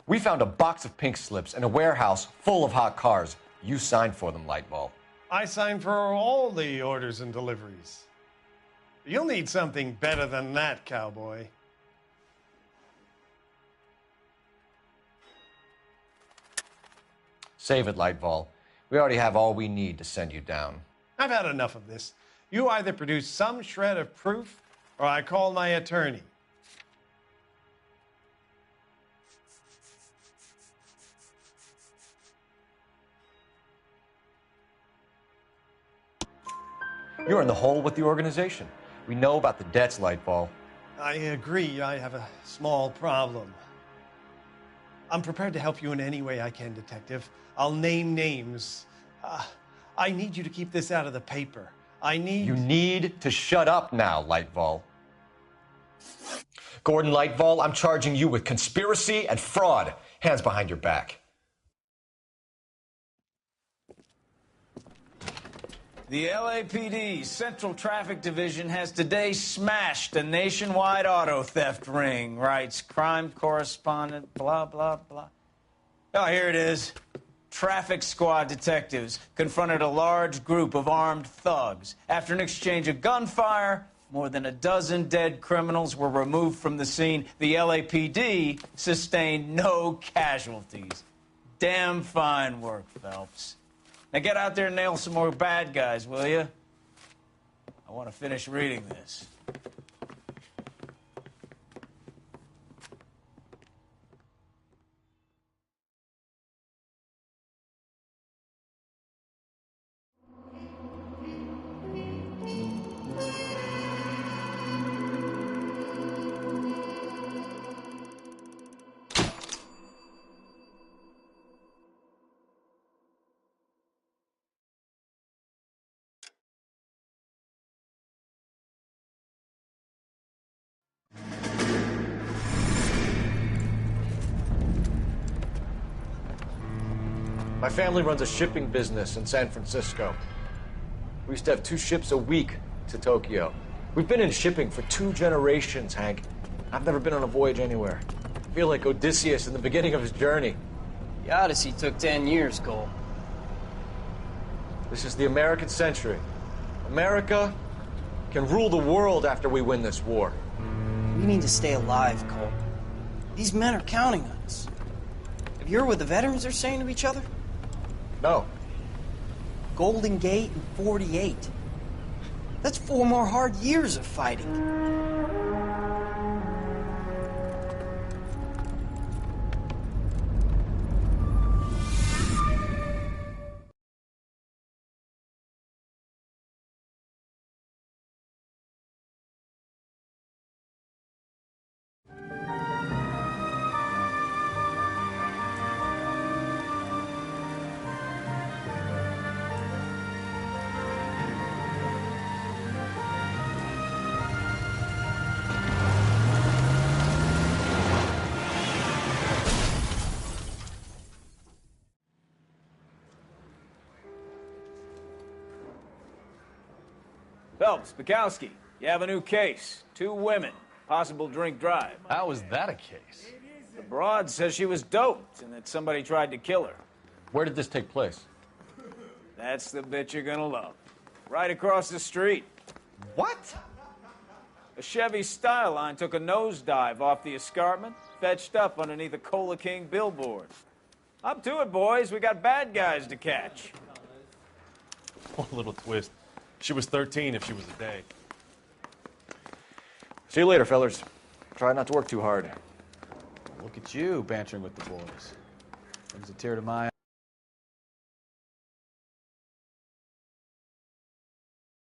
We found a box of pink slips in a warehouse full of hot cars. You signed for them, Lightball. I signed for all the orders and deliveries. You'll need something better than that, cowboy. Save it, Lightball. We already have all we need to send you down. I've had enough of this. You either produce some shred of proof, or I call my attorney. You're in the hole with the organization. We know about the debts, Lightball. I agree. I have a small problem. I'm prepared to help you in any way I can, Detective. I'll name names. I need you to keep this out of the paper. You need to shut up now, Lightball. Gordon Lightball, I'm charging you with conspiracy and fraud. Hands behind your back. The LAPD Central Traffic Division has today smashed a nationwide auto theft ring, writes crime correspondent, blah, blah, blah. Oh, here it is. Traffic squad detectives confronted a large group of armed thugs. After an exchange of gunfire, more than a dozen dead criminals were removed from the scene. The LAPD sustained no casualties. Damn fine work, Phelps. Now get out there and nail some more bad guys, will you? I want to finish reading this. My family runs a shipping business in San Francisco. We used to have 2 ships a week to Tokyo. We've been in shipping for 2 generations, Hank. I've never been on a voyage anywhere. I feel like Odysseus in the beginning of his journey. The Odyssey took 10 years, Cole. This is the American century. America can rule the world after we win this war. We need to stay alive, Cole. These men are counting on us. Have you heard what the veterans are saying to each other? No. Golden Gate and 48. That's 4 more hard years of fighting. Phelps, Bukowski, you have a new case. 2 women, possible drink drive. How was that a case? The broad says she was doped and that somebody tried to kill her. Where did this take place? That's the bit you're gonna love. Right across the street. What? A Chevy Styline took a nosedive off the escarpment, fetched up underneath a Cola King billboard. Up to it, boys. We got bad guys to catch. One little twist. She was 13 if she was a day. See you later, fellers. Try not to work too hard. Look at you bantering with the boys. Brings a tear to my eye.